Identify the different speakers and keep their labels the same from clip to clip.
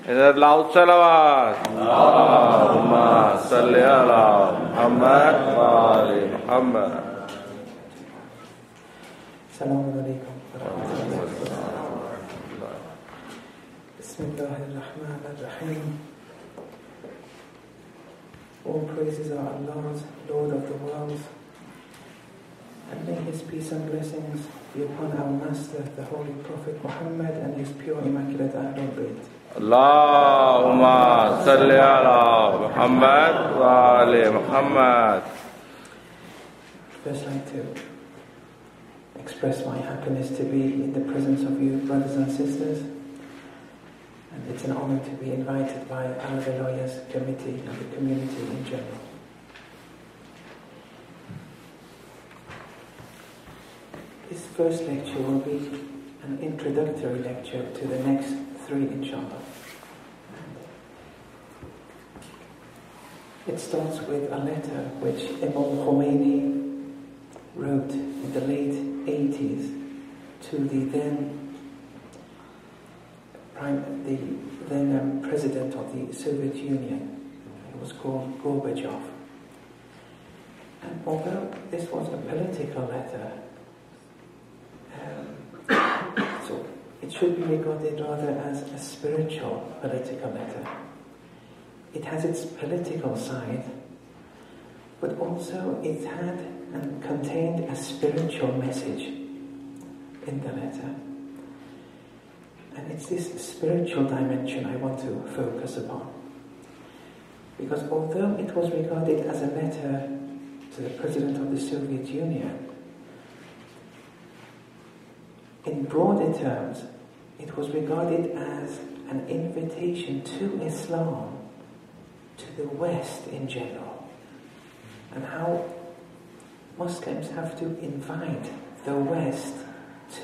Speaker 1: इधर लाउड सलावत अल्लाहुम्मा सल्ली अला मुहम्मद व आले Muhammad.
Speaker 2: Assalamu alaikum wa rahmatullahi. Bismillahirrahmanirrahim. All praises are Allah's, Lord of the worlds, and may His peace and blessings be upon our Master, the Holy Prophet Muhammad, and His pure immaculate Ahlul Bayt.
Speaker 1: Allahumma salli ala Muhammad wa ali Muhammad.
Speaker 2: First, I'd like to express my happiness to be in the presence of you, brothers and sisters, and it's an honor to be invited by our Lawyers Committee and the community in general. This first lecture will be an introductory lecture to the next three, inshallah. It starts with a letter which Imam Khomeini wrote in the late 80s to the then president of the Soviet Union. It was called Gorbachev. And although this was a political letter, so it should be regarded rather as a spiritual political letter. It has its political side, but also it had and contained a spiritual message in the letter. And it's this spiritual dimension I want to focus upon. Because although it was regarded as a letter to the President of the Soviet Union, in broader terms, it was regarded as an invitation to Islam, to the West in general, and how Muslims have to invite the West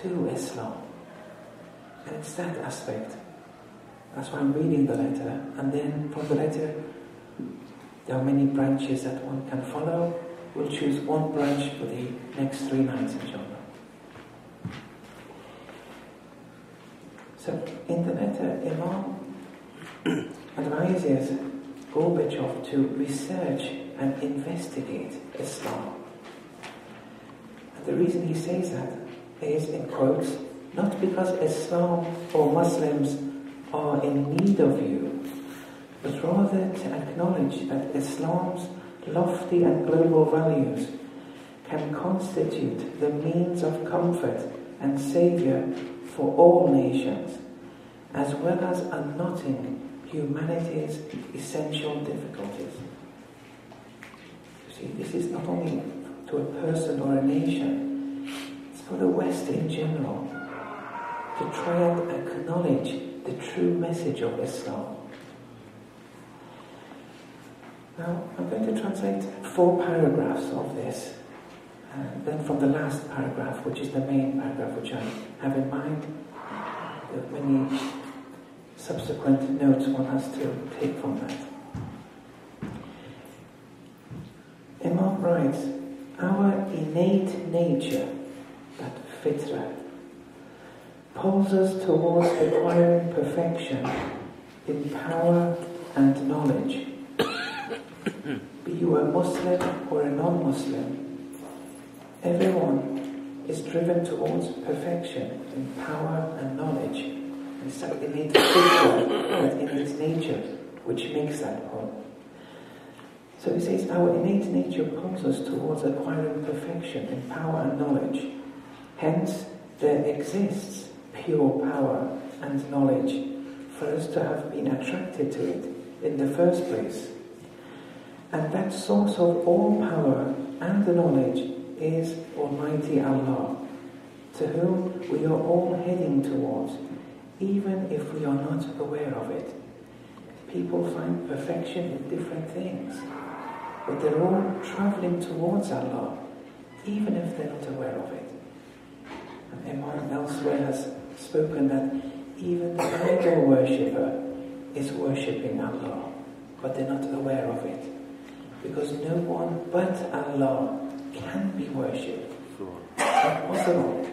Speaker 2: to Islam. And it's that aspect. That's why I'm reading the letter. And then from the letter, there are many branches that one can follow. We'll choose one branch for the next 3 nights, inshallah. So, in the letter, Imam advises Gorbachev to research and investigate Islam. And the reason he says that is, in quotes, not because Islam or Muslims are in need of you, but rather to acknowledge that Islam's lofty and global values can constitute the means of comfort and saviour for all nations, as well as unknotting humanity's essential difficulties. You see, this is not only to a person or a nation, it's for the West in general, to try and acknowledge the true message of Islam. Now, I'm going to translate 4 paragraphs of this, and then from the last paragraph, which is the main paragraph which I have in mind, there are many subsequent notes one has to take from that. Imam writes, our innate nature, that fitra, pulls us towards acquiring perfection in power and knowledge. Be you a Muslim or a non-Muslim, everyone is driven towards perfection in power and knowledge. And it's that innate fitra, that innate nature, which makes that pull. So he says, our innate nature pulls us towards acquiring perfection in power and knowledge. Hence, there exists pure power and knowledge for us to have been attracted to it in the first place. And that source of all power and knowledge is Almighty Allah, to whom we are all heading towards, even if we are not aware of it. People find perfection in different things, but they're all traveling towards Allah, even if they're not aware of it. And Imam elsewhere has spoken that even the idol worshipper is worshipping Allah, but they're not aware of it. Because no one but Allah can be worshipped. It's not possible.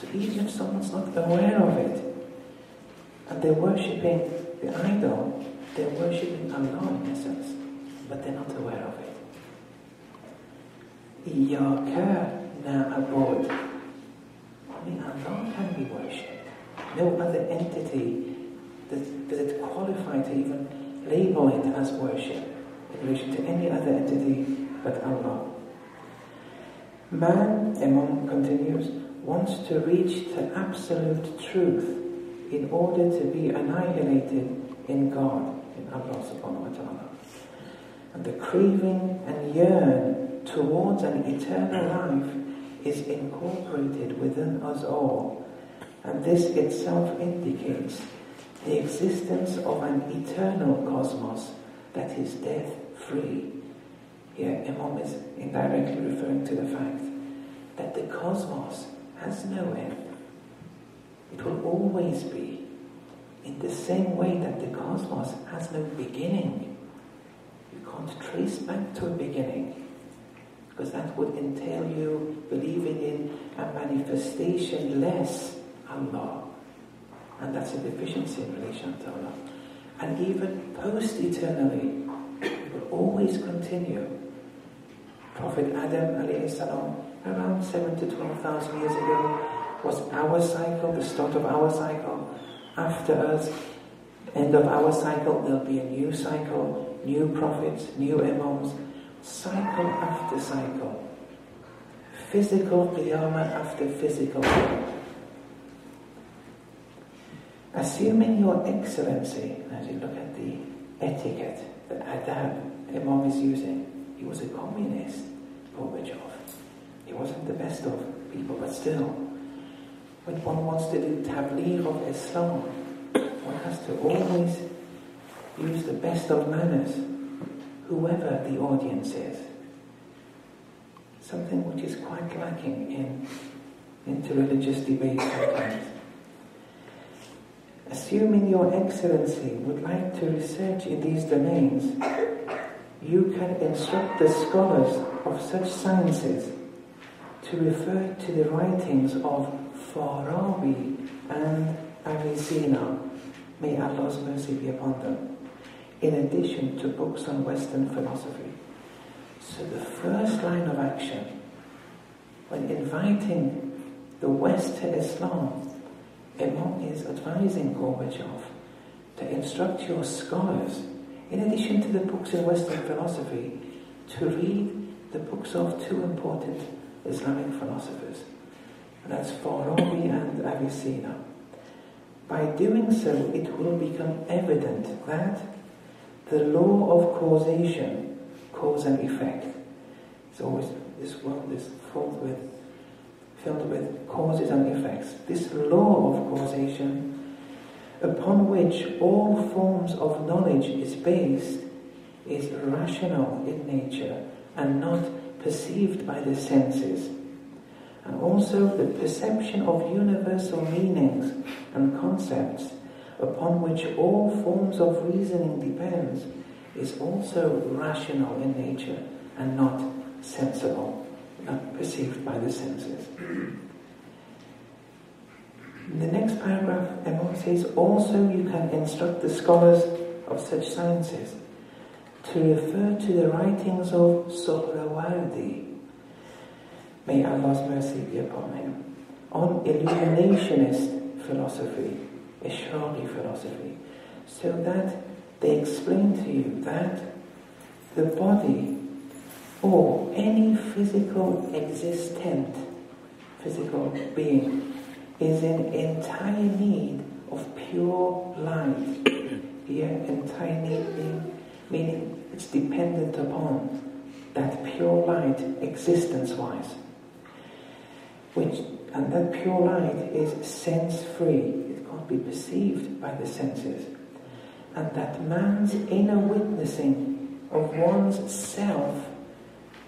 Speaker 2: So even if someone's not aware of it, And they're worshipping the idol, they're worshipping Allah in essence, but they're not aware of it. Iyaka na'bud. Only Allah can be worshipped. No other entity does it qualify to even label it as worship in relation to any other entity but Allah. Man, Imam continues, wants to reach to absolute truth in order to be annihilated in God, in Allah subhanahu wa ta'ala. And the craving and yearn towards an eternal life is incorporated within us all, and this itself indicates the existence of an eternal cosmos that is death-free. Here, Imam is indirectly referring to the fact that the cosmos has no end. It will always be, in the same way that the cosmos has no beginning. You can't trace back to a beginning, because that would entail you believing in a manifestation less Allah. And that's a deficiency in relation to Allah. And even post-eternally, it will always continue. Prophet Adam alayhi salam, around 7,000 to 12,000 years ago, was our cycle, the start of our cycle. After us, end of our cycle, there'll be a new cycle, new prophets, new imams, cycle after cycle. Physical qiyamah after physical qiyamah. Assuming your excellency, as you look at the etiquette, the adab Imam is using, he was a communist, Gorbachev. He wasn't the best of people, but still, when one wants to do tabligh of Islam, one has to always use the best of manners, whoever the audience is. Something which is quite lacking in interreligious debates sometimes. Assuming your excellency would like to research in these domains, you can instruct the scholars of such sciences to refer to the writings of Farabi and Avicenna, may Allah's mercy be upon them, in addition to books on Western philosophy. So the first line of action, when inviting the West to Islam, Imam is advising Gorbachev to instruct your scholars, in addition to the books in Western philosophy, to read the books of two important Islamic philosophers, and that's Farabi and Avicenna. By doing so, it will become evident that the law of causation, cause and effect, it's always, this world is filled with causes and effects. This law of causation, upon which all forms of knowledge is based, is rational in nature and not perceived by the senses. And also the perception of universal meanings and concepts, upon which all forms of reasoning depends, is also rational in nature and not sensible, not perceived by the senses. In the next paragraph, Imam says, also you can instruct the scholars of such sciences to refer to the writings of Suhrawardi, may Allah's mercy be upon him, on illuminationist philosophy, Ishraqi philosophy, so that they explain to you that the body or any physical existent, physical being, is in entire need of pure light. Here, entire need meaning it's dependent upon that pure light existence-wise. And that pure light is sense-free. It can't be perceived by the senses. And that man's inner witnessing of one's self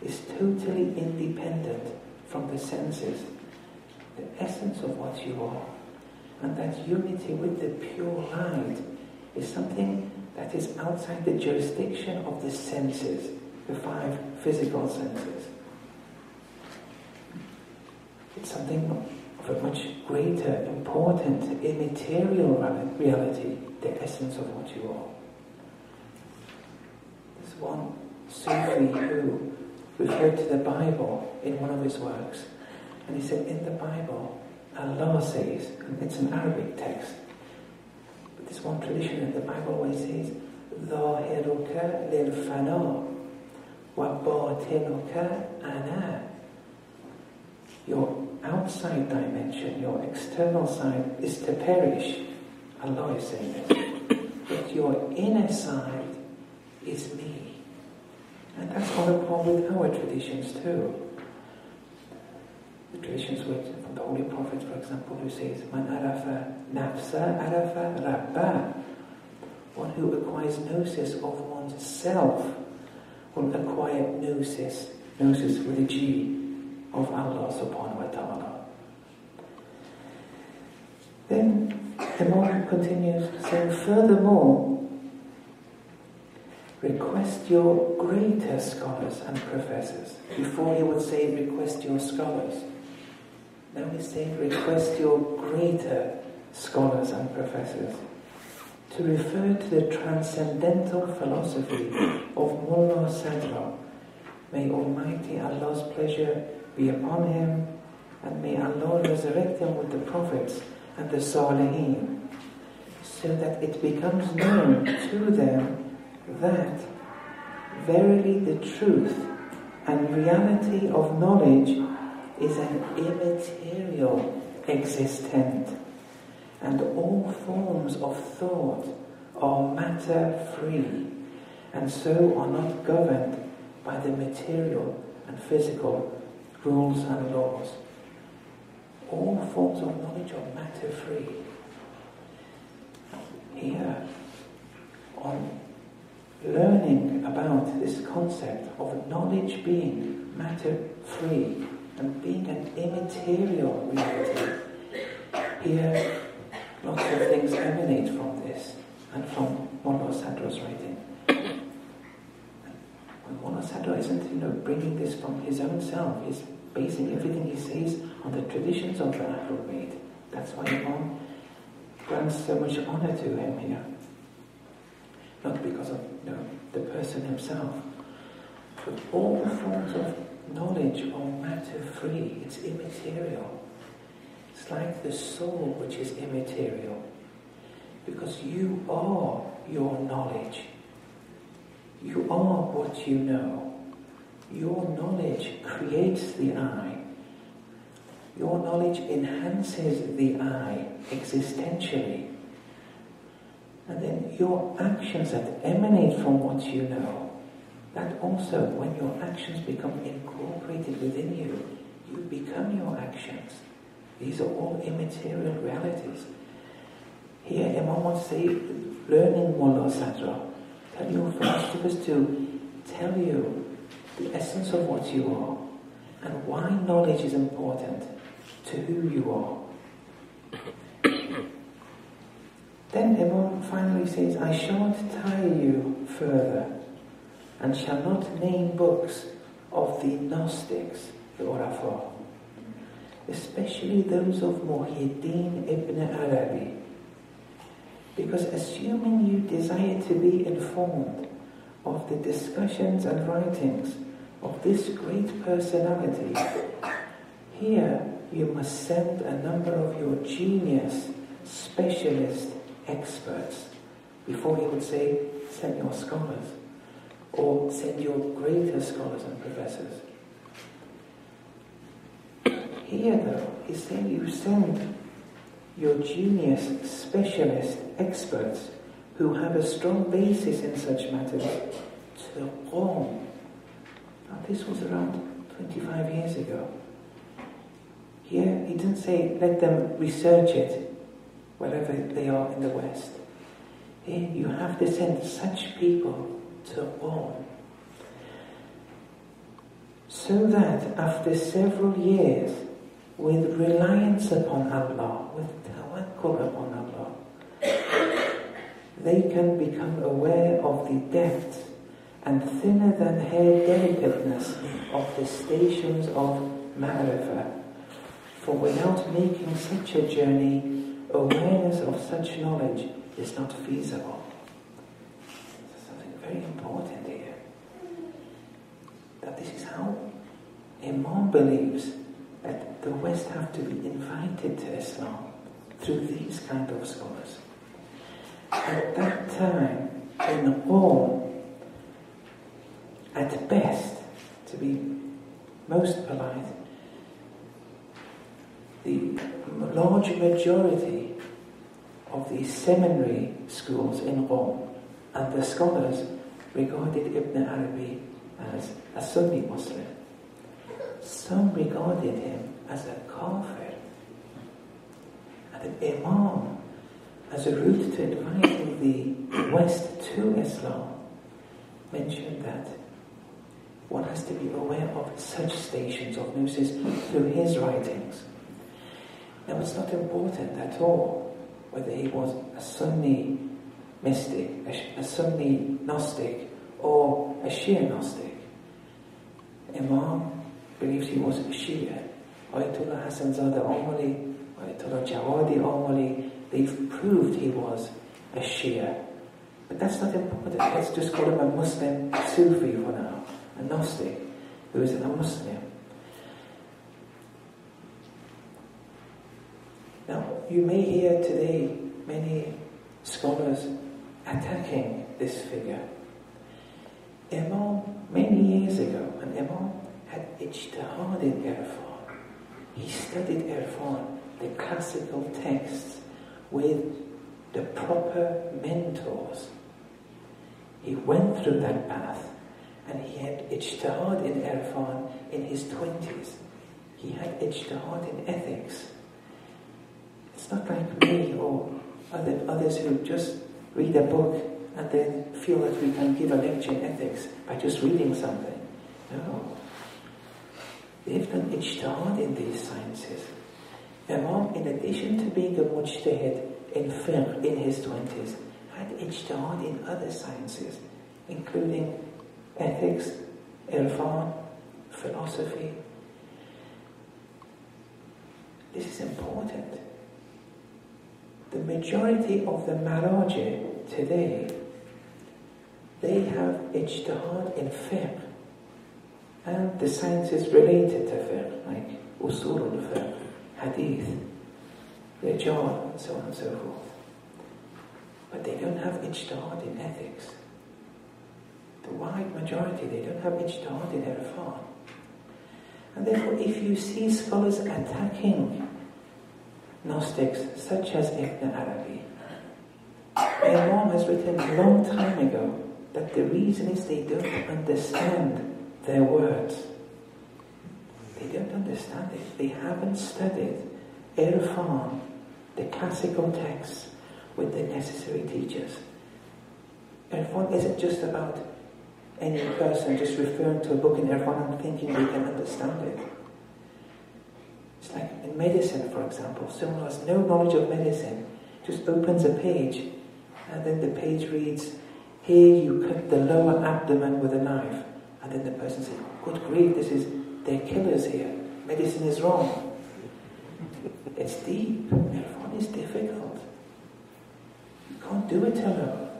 Speaker 2: is totally independent from the senses, the essence of what you are. And that unity with the pure light is something that is outside the jurisdiction of the senses, the five physical senses. It's something of a much greater, important, immaterial reality, the essence of what you are. There's one Sufi who referred to the Bible in one of his works, and he said, in the Bible, Allah says, and it's an Arabic text, but this one tradition in the Bible always says, ظاهرك للفناء وباطنك أنا. Your outside dimension, your external side is to perish. Allah is saying this. But your inner side is me. And that's on par with our traditions too. The traditions from the Holy Prophet, for example, who says, Man arafa nafsa arafa rabba. One who acquires gnosis of one's self will acquire gnosis with a G, of Allah subhanahu wa ta'ala. Then Imam continues saying, furthermore, request your greater scholars and professors. Before he would say, request your scholars. Now he's saying, request your greater scholars and professors. To refer to the transcendental philosophy of Mullah Sadra. May Almighty Allah's pleasure be upon him, and may Allah resurrect him with the prophets and the Salihin, so that it becomes known to them that verily the truth and reality of knowledge is an immaterial existent, and all forms of thought are matter-free, and so are not governed by the material and physical rules and laws. All forms of knowledge are matter-free. Here, on learning about this concept of knowledge being matter-free and being an immaterial reality, here lots of things emanate from this and from Mullah Sadra's writing. And Mullah Sadra isn't, bringing this from his own self. He's basing everything he says on the traditions of the Ahlul Bayt. That's why Imam grants so much honor to him here. Not because of the person himself, but all forms of knowledge are matter-free. It's immaterial. It's like the soul, which is immaterial, because you are your knowledge. You are what you know. Your knowledge creates the I. Your knowledge enhances the I existentially. And then your actions that emanate from what you know, that also, when your actions become incorporated within you, you become your actions. These are all immaterial realities. Here, Imam wants to say, learning Mullah Sadra, tell your philosophers to tell you the essence of what you are and why knowledge is important to who you are. Then Imam finally says, I shan't tire you further and shall not name books of the Gnostics, the Urafa, especially those of Muhyiddin ibn Arabi, because assuming you desire to be informed of the discussions and writings of this great personality, here you must send a number of your genius, specialist experts. Before he would say, send your scholars, or send your greater scholars and professors. Here though, he's saying you send your genius, specialist experts who have a strong basis in such matters to Rome. Now this was around 25 years ago. Here he didn't say let them research it wherever they are in the West. Here you have to send such people to Rome, so that after several years, with reliance upon Allah, with tawakkul upon Allah, they can become aware of the depth and thinner than hair delicateness of the stations of ma'rifah, For without making such a journey, awareness of such knowledge is not feasible. There's something very important here. That this is how Imam believes that the West have to be invited to Islam through these kind of scholars. At that time, in Rome, at best, to be most polite, the large majority of the seminary schools in Rome and the scholars regarded Ibn Arabi as a Sunni Muslim. Some regarded him as a kafir. And the Imam, as a route to inviting the West to Islam, mentioned that one has to be aware of such stations of gnosis through his writings. Now it's not important at all whether he was a Sunni mystic, a Sunni Gnostic, or a Shia Gnostic. Imam believes he was a Shia. Ayatollah Hassan Zada Omali, Ayatollah Jawadi Omali, they've proved he was a Shia. But that's not important. Let's just call him a Muslim Sufi for now, a Gnostic who isn't a Muslim. Now, you may hear today many scholars attacking this figure. Imam, many years ago, an Imam had ijtihad in Irfan. He studied Irfan, the classical texts, with the proper mentors. He went through that path, and he had ijtihad in Irfan in his 20s. He had ijtihad in ethics. It's not like me or others who just read a book and then feel that we can give a lecture in ethics by just reading something. No. They've done ijtihad in these sciences. Imam, in addition to being a mujtahid in fiqh in his 20s, had ijtihad in other sciences, including ethics, irfan, philosophy. This is important. The majority of the maraji today, they have ijtihad in fiqh and the sciences related to fiqh, like usul al-fiqh, hadith, rijal, and so on and so forth. But they don't have ijtihad in ethics. The wide majority, they don't have ijtihad in irfan. And therefore, if you see scholars attacking Gnostics such as Ibn Arabi, Imam has written a long time ago that the reason is they don't understand their words. They don't understand it. They haven't studied Irfan, the classical texts, with the necessary teachers. Irfan isn't just about any person just referring to a book in Irfan and thinking they can understand it. It's like in medicine, for example. Someone who has no knowledge of medicine just opens a page and then the page reads, "Here you cut the lower abdomen with a knife." And then the person says, "Good grief, they're killers here. Medicine is wrong." It's deep. Irfan is difficult. You can't do it alone.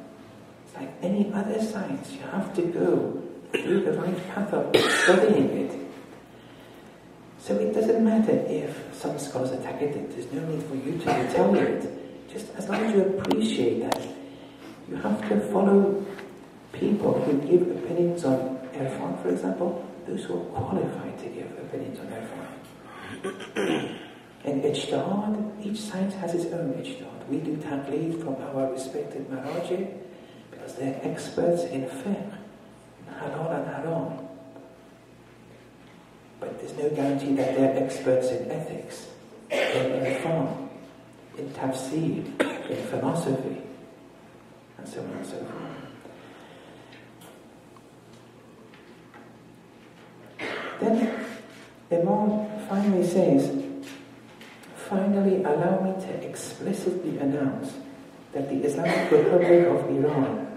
Speaker 2: It's like any other science. You have to go through the right path of studying it. So it doesn't matter if some scholars attack it. There's no need for you to retaliate. Just as long as you appreciate that. You have to follow people who give opinions on Irfan, for example, those who are qualified to give opinions on Irfan. And ijtihad, each science has its own ijtihad. We do taqleed from our respected maraji because they're experts in fiqh, halal and haram. But there's no guarantee that they're experts in ethics, in Irfan, in tafsir, in philosophy, and so on and so forth. Then Imam finally says, "Finally allow me to explicitly announce that the Islamic Republic of Iran,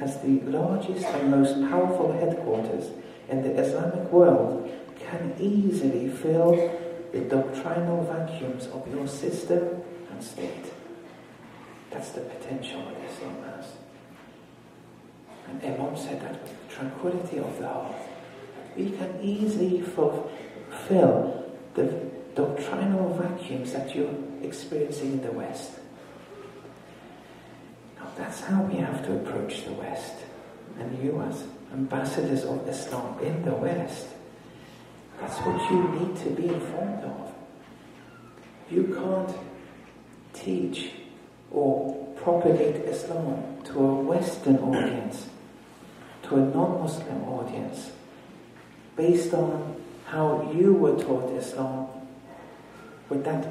Speaker 2: as the largest and most powerful headquarters in the Islamic world, can easily fill the doctrinal vacuums of your system and state. That's the potential that Islam has. And Imam said that with the tranquility of the heart, we can easily fulfill the doctrinal vacuums that you're experiencing in the West. Now that's how we have to approach the West. And you as ambassadors of Islam in the West, that's what you need to be informed of. You can't teach or propagate Islam to a Western audience, to a non-Muslim audience, based on how you were taught Islam, with that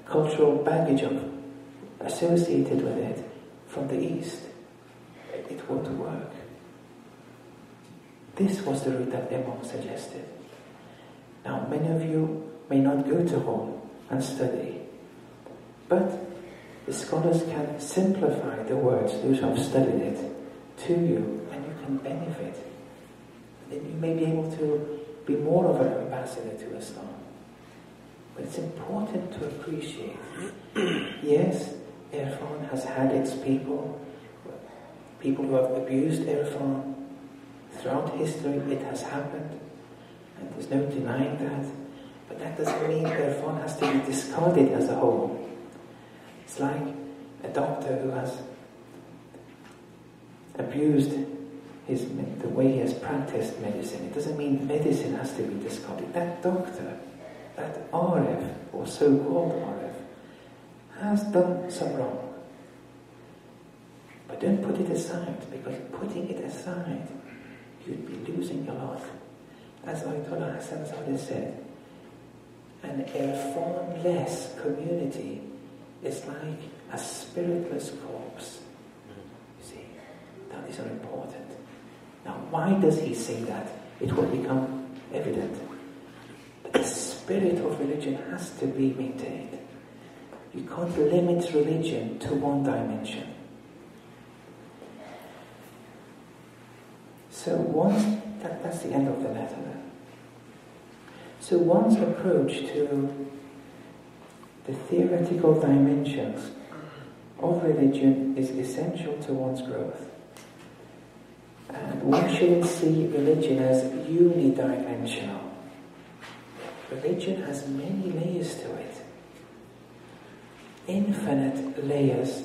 Speaker 2: cultural baggage associated with it from the East. It won't work. This was the route that Imam suggested. Now, many of you may not go to home and study, but the scholars can simplify the words, those who have studied it, to you, and you can benefit. Then you may be able to be more of an ambassador to Islam. But it's important to appreciate, yes, Irfan has had its people who have abused Irfan. Throughout history it has happened, and there's no denying that. But that doesn't mean Irfan has to be discarded as a whole. It's like a doctor who has abused the way he has practiced medicine. It doesn't mean medicine has to be discarded. That doctor, that Arif, or so-called Arif, has done some wrong. But don't put it aside, because putting it aside, you'd be losing a lot. As Ayatollah Hassan Zadeh said, an Irfan-less community is like a spiritless corpse. You see, that is important. Now, why does he say that? It will become evident. But the spirit of religion has to be maintained. You can't limit religion to one dimension. So that's the end of the letter. So one's approach to the theoretical dimensions of religion is essential to one's growth. And one shouldn't see religion as unidimensional. Religion has many layers to it. Infinite layers.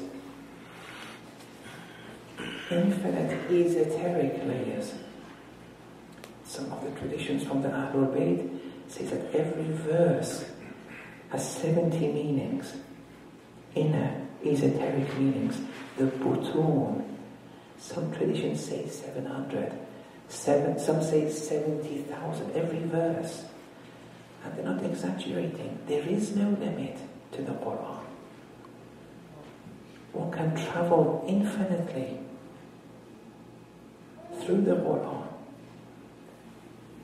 Speaker 2: Infinite esoteric layers. Some of the traditions from the Ahlul Bayt say that every verse has 70 meanings, inner esoteric meanings. The Butun, some traditions say 700, some say 70,000, every verse. And they're not exaggerating. There is no limit to the Quran. One can travel infinitely through the Quran.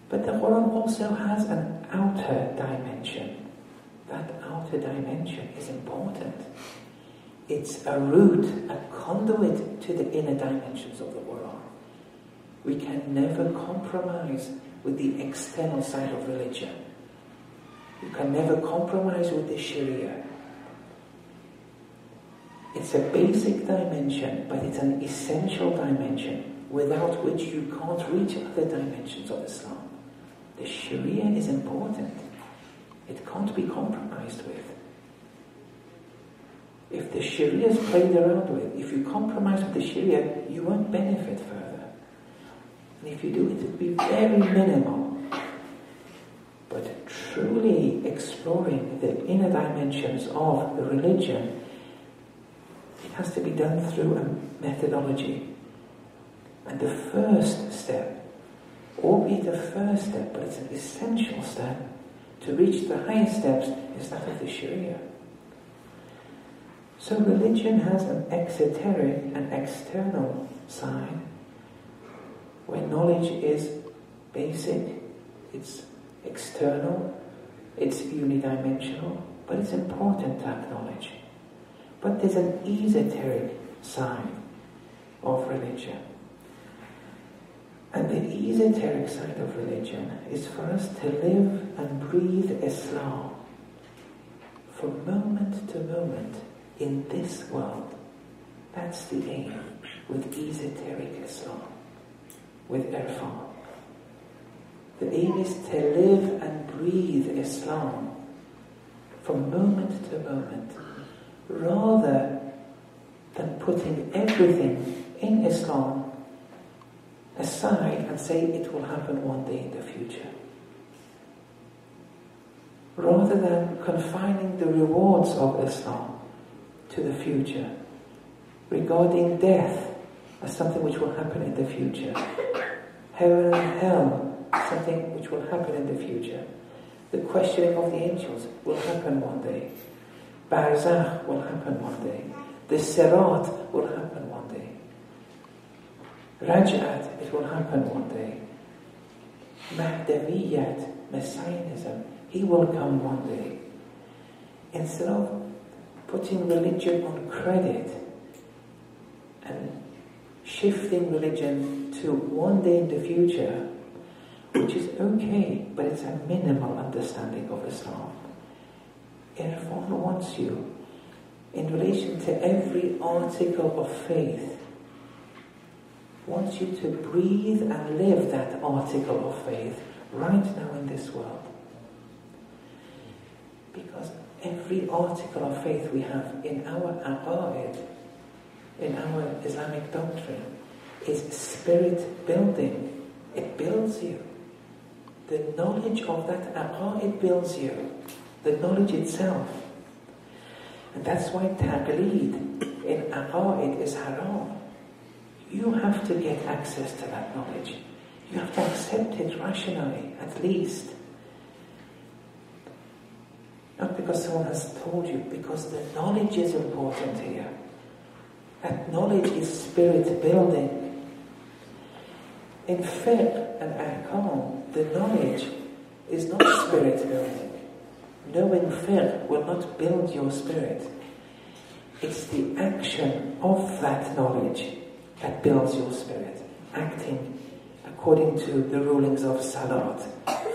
Speaker 2: But the Quran also has an outer dimension. That outer dimension is important. It's a route, a conduit to the inner dimensions of the Quran. We can never compromise with the external side of religion. You can never compromise with the Sharia. It's a basic dimension, but it's an essential dimension, without which you can't reach other dimensions of Islam. The Sharia is important. It can't be compromised with. If the Sharia is played around with, if you compromise with the Sharia, you won't benefit further. And if you do, it will be very minimal. But truly exploring the inner dimensions of the religion, it has to be done through a methodology. And the first step, albeit the first step, but it's an essential step, to reach the highest steps is that of the Sharia. So religion has an exoteric and external side, where knowledge is basic, it's external, it's unidimensional, but it's important to acknowledge. But there's an esoteric side of religion. And the esoteric side of religion is for us to live and breathe Islam from moment to moment in this world. That's the aim with esoteric Islam, with Irfan. The aim is to live and breathe Islam from moment to moment, rather than putting everything in Islam aside and say it will happen one day in the future. Rather than confining the rewards of Islam to the future, regarding death as something which will happen in the future, heaven and hell something which will happen in the future, the questioning of the angels will happen one day, Barzakh will happen one day, the Sirat will happen one day, Raj'at, it will happen one day, Mahdaviyyat, Messianism, he will come one day. Instead of putting religion on credit and shifting religion to one day in the future, which is okay, but it's a minimal understanding of Islam. Irfan wants you, in relation to every article of faith, wants you to breathe and live that article of faith right now in this world. Because every article of faith we have in our aqaid, in our Islamic doctrine, is spirit building. It builds you. The knowledge of that aqaid builds you. The knowledge itself. And that's why taqleed in aqaid is haram. You have to get access to that knowledge. You have to accept it rationally, at least. Not because someone has told you, because the knowledge is important here. That knowledge is spirit building. In fiqh and ahkam, the knowledge is not spirit building. Knowing fiqh will not build your spirit. It's the action of that knowledge that builds your spirit. Acting according to the rulings of salat,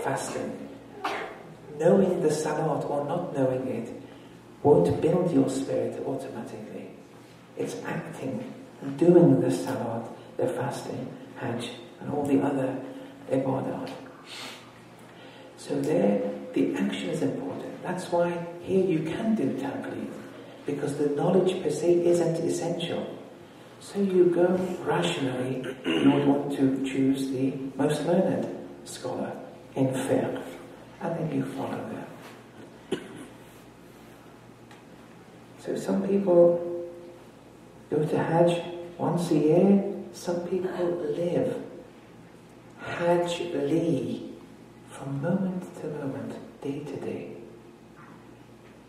Speaker 2: fasting. Knowing the salat or not knowing it won't build your spirit automatically. It's acting, doing the salat, the fasting, hajj, and all the other ibadat. So there, the action is important. That's why here you can do taqleed, because the knowledge per se isn't essential. So you go rationally, you would want to choose the most learned scholar in fiqh, and then you follow them. So some people go to hajj once a year, some people live hajj-li from moment to moment, day to day.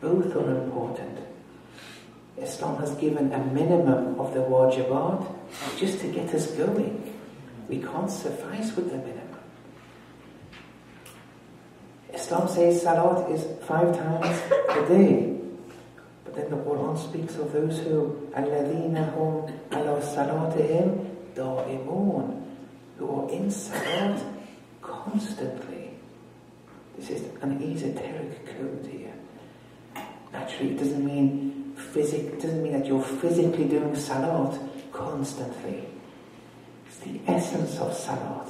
Speaker 2: Both are important. Islam has given a minimum of the wajibat just to get us going. We can't suffice with the minimum. Islam says salat is 5 times a day. But then the Quran speaks of those who الَّذِينَ هُمْ عَلَى صَلَاتِهِمْ دَائِمُونَ, who are in salat constantly. This is an esoteric code here. Naturally, it doesn't mean that you're physically doing salat constantly. It's the essence of salat,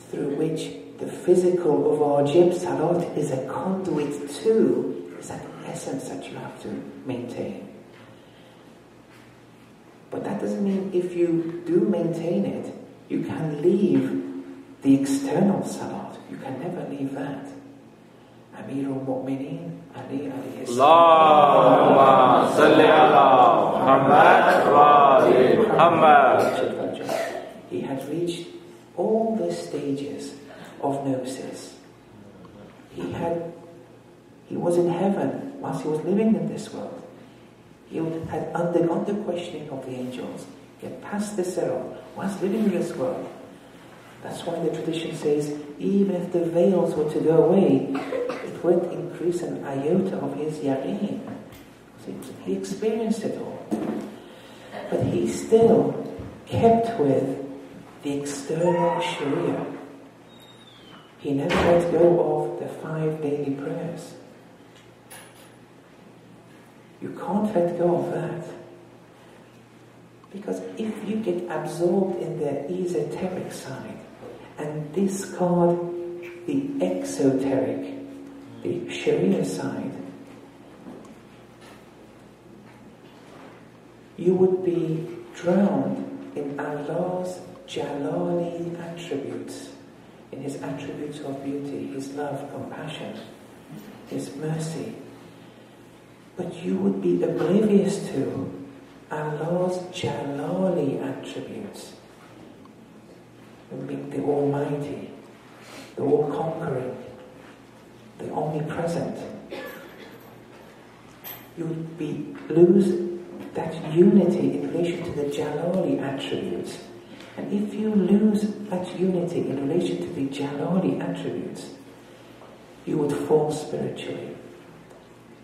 Speaker 2: through which the physical of wajib salat is a conduit to, is that essence that you have to maintain. But that doesn't mean if you do maintain it, you can leave the external salat. You can never leave that. Amirul Mu'mineen Ali alayhi
Speaker 1: Allahumma salli ala Muhammad wa ali Muhammad.
Speaker 2: He had reached all the stages of gnosis. He was in heaven whilst he was living in this world. He had undergone the questioning of the angels. He had passed the sirat whilst living in this world. That's why the tradition says, even if the veils were to go away, it won't increase an iota of his yaqeen. He experienced it all. But he still kept with the external sharia. He never let go of the 5 daily prayers. You can't let go of that. Because if you get absorbed in the esoteric side and discard the exoteric, the Sharia side, you would be drowned in Allah's Jalali attributes, in His attributes of beauty, His love, compassion, His mercy. But you would be oblivious to Allah's Jalali attributes, the Almighty, the All-Conquering, the Omnipresent. You would lose that unity in relation to the Jalali attributes. And if you lose that unity in relation to the Jalali attributes, you would fall spiritually.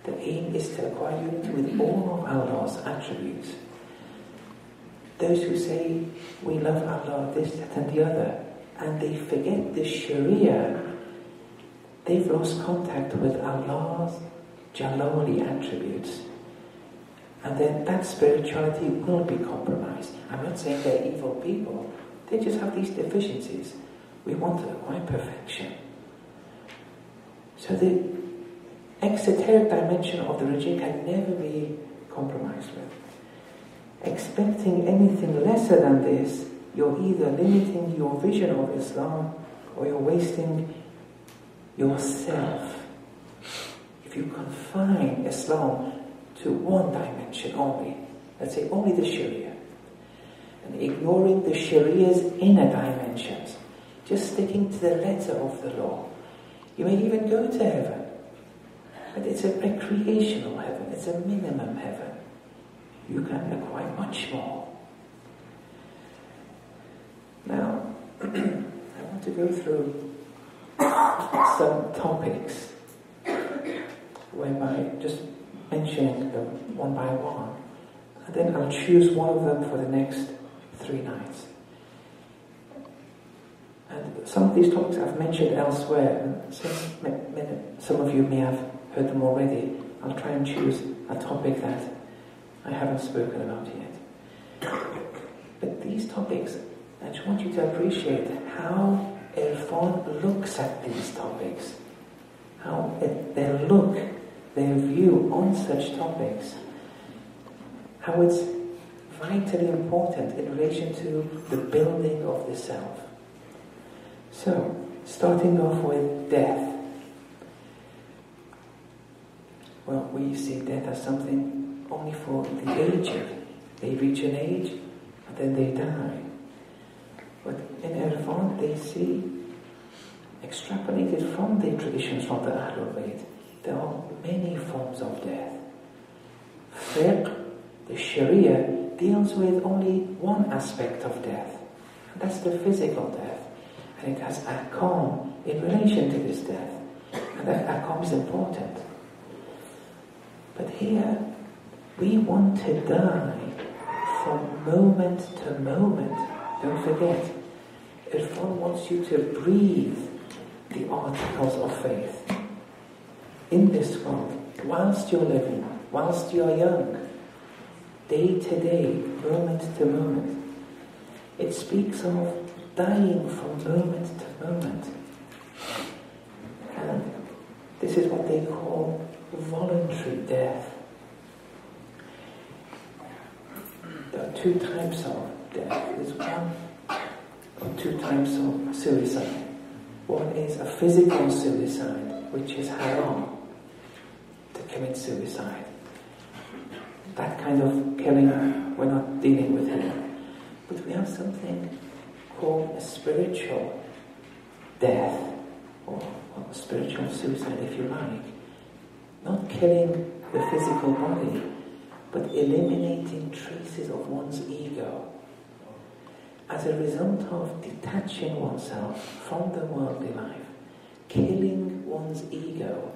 Speaker 2: The aim is to acquire unity with all of Allah's attributes. Those who say, we love Allah, this, that and the other, and they forget the Sharia, they've lost contact with Allah's Jalali attributes. And then that spirituality will be compromised. I'm not saying they're evil people, they just have these deficiencies. We want to acquire perfection. So the exoteric dimension of the religion can never be compromised with. Expecting anything lesser than this, you're either limiting your vision of Islam or you're wasting yourself. If you confine Islam to one dimension only, let's say only the Sharia, and ignoring the Sharia's inner dimensions, just sticking to the letter of the law, you may even go to heaven. But it's a recreational heaven, it's a minimum heaven. You can acquire much more. Now, I want to go through some topics whereby just mentioning them one by one, and then I'll choose one of them for the next 3 nights. And some of these topics I've mentioned elsewhere, and since some of you may have heard them already, I'll try and choose a topic that I haven't spoken about yet. But these topics, I just want you to appreciate how Irfan looks at these topics, how their look, their view on such topics, how it's vitally important in relation to the building of the self. So, starting off with death. Well, we see death as something only for the aged. They reach an age and then they die. But in Irfan, they see, extrapolated from the traditions from the Ahlul Bayt, there are many forms of death. Fiqh, the Sharia, deals with only one aspect of death, and that's the physical death. And it has ahkam in relation to this death, and that ahkam is important. But here, we want to die from moment to moment. Don't forget, Irfan wants you to breathe the articles of faith in this world, whilst you're living, whilst you're young, day to day, moment to moment. It speaks of dying from moment to moment. And this is what they call voluntary death. There are 2 types of death. There's 1 or 2 types of suicide. One is a physical suicide, which is haram, to commit suicide. That kind of killing we're not dealing with here. But we have something called a spiritual death, or a spiritual suicide if you like. Not killing the physical body, but eliminating traces of one's ego. As a result of detaching oneself from the worldly life, killing one's ego,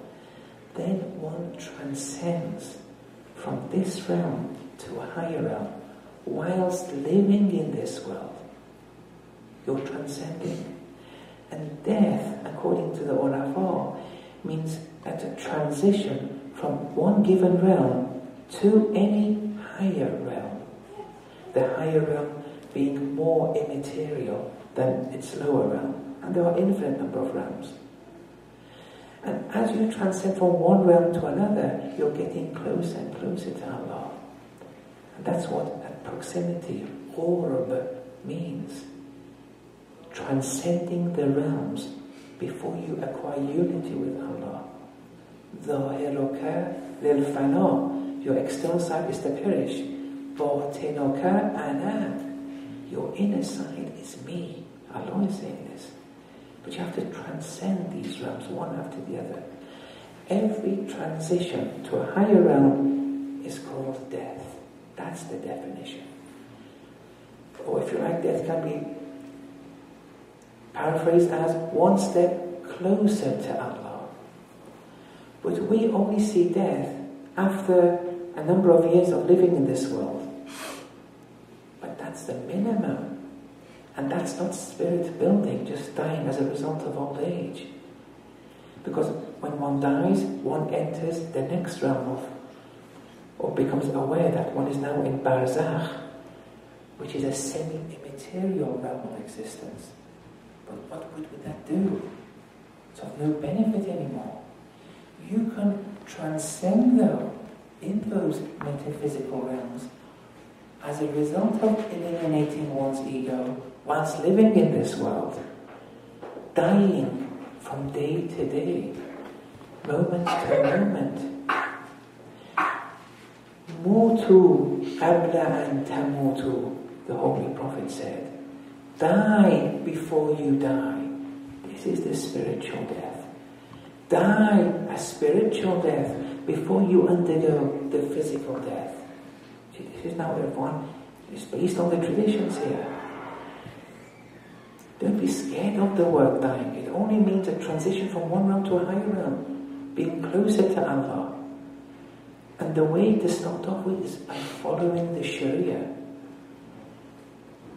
Speaker 2: then one transcends from this realm to a higher realm, whilst living in this world. You're transcending. And death, according to the ulama, means that a transition from one given realm to any higher realm. The higher realm being more immaterial than its lower realm. And there are infinite number of realms. And as you transcend from one realm to another, you're getting closer and closer to Allah. And that's what that proximity, qurb, means. Transcending the realms before you acquire unity with Allah. ظاهرك للفنا, your external side is to perish. باطنك أنا, your inner side is me. Allah is saying this. But you have to transcend these realms one after the other. Every transition to a higher realm is called death. That's the definition. Or if you like, death can be paraphrased as one step closer to Allah. But we only see death after a number of years of living in this world. But that's the minimum. And that's not spirit building, just dying as a result of old age. Because when one dies, one enters the next realm of, or becomes aware that one is now in barzakh, which is a semi-immaterial realm of existence. But what good would that do? It's of no benefit anymore. You can transcend though in those metaphysical realms as a result of eliminating one's ego whilst living in this world, dying from day to day, moment to moment. Mutu qabla an tamutu, the Holy Prophet said. Die before you die. This is the spiritual death. Die a spiritual death before you undergo the physical death. See, this is now everyone is based on the traditions here. Don't be scared of the word dying. It only means a transition from one realm to a higher realm, being closer to Allah. And the way to start off with is by following the Sharia.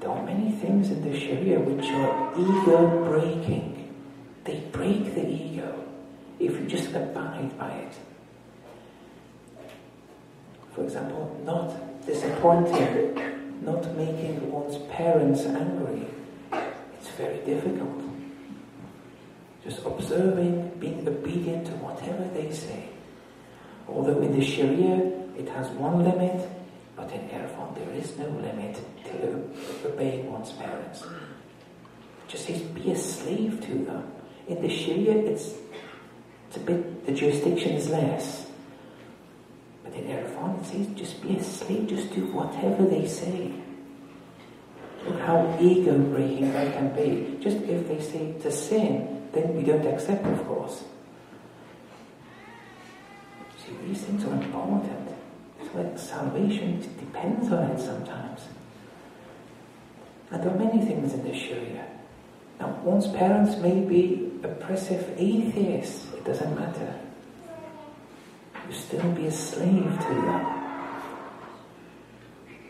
Speaker 2: There are many things in the Sharia which are ego breaking. They break the ego if you just abide by it. For example, not disappointing, not making one's parents angry. It's very difficult. Just observing, being obedient to whatever they say. Although in the Sharia it has one limit, but in Irfan there is no limit to obeying one's parents. It just says be a slave to them. In the Sharia it's a bit, the jurisdiction is less. But in Irfan it says just be a slave, just do whatever they say. Look how ego-breaking that can be. Just if they say to sin, then we don't accept, of course. See, these things are important. It's like salvation depends on it sometimes. And there are many things in the Sharia. Now, one's parents may be oppressive atheists. It doesn't matter. You still be a slave to them.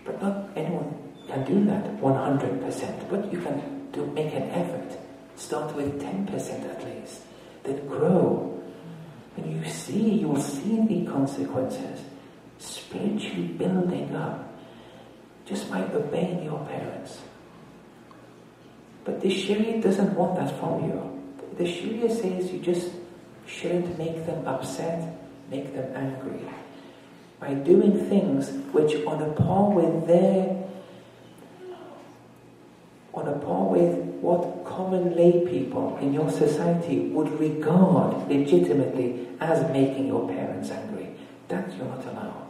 Speaker 2: But not anyone can do that 100%, but you can make an effort. Start with 10% at least. Then grow. When you will see the consequences. Spiritually building up just by obeying your parents. But the Sharia doesn't want that from you. The Sharia says you just shouldn't make them upset, make them angry. By doing things which on a par with what common lay people in your society would regard legitimately as making your parents angry. That you're not allowed.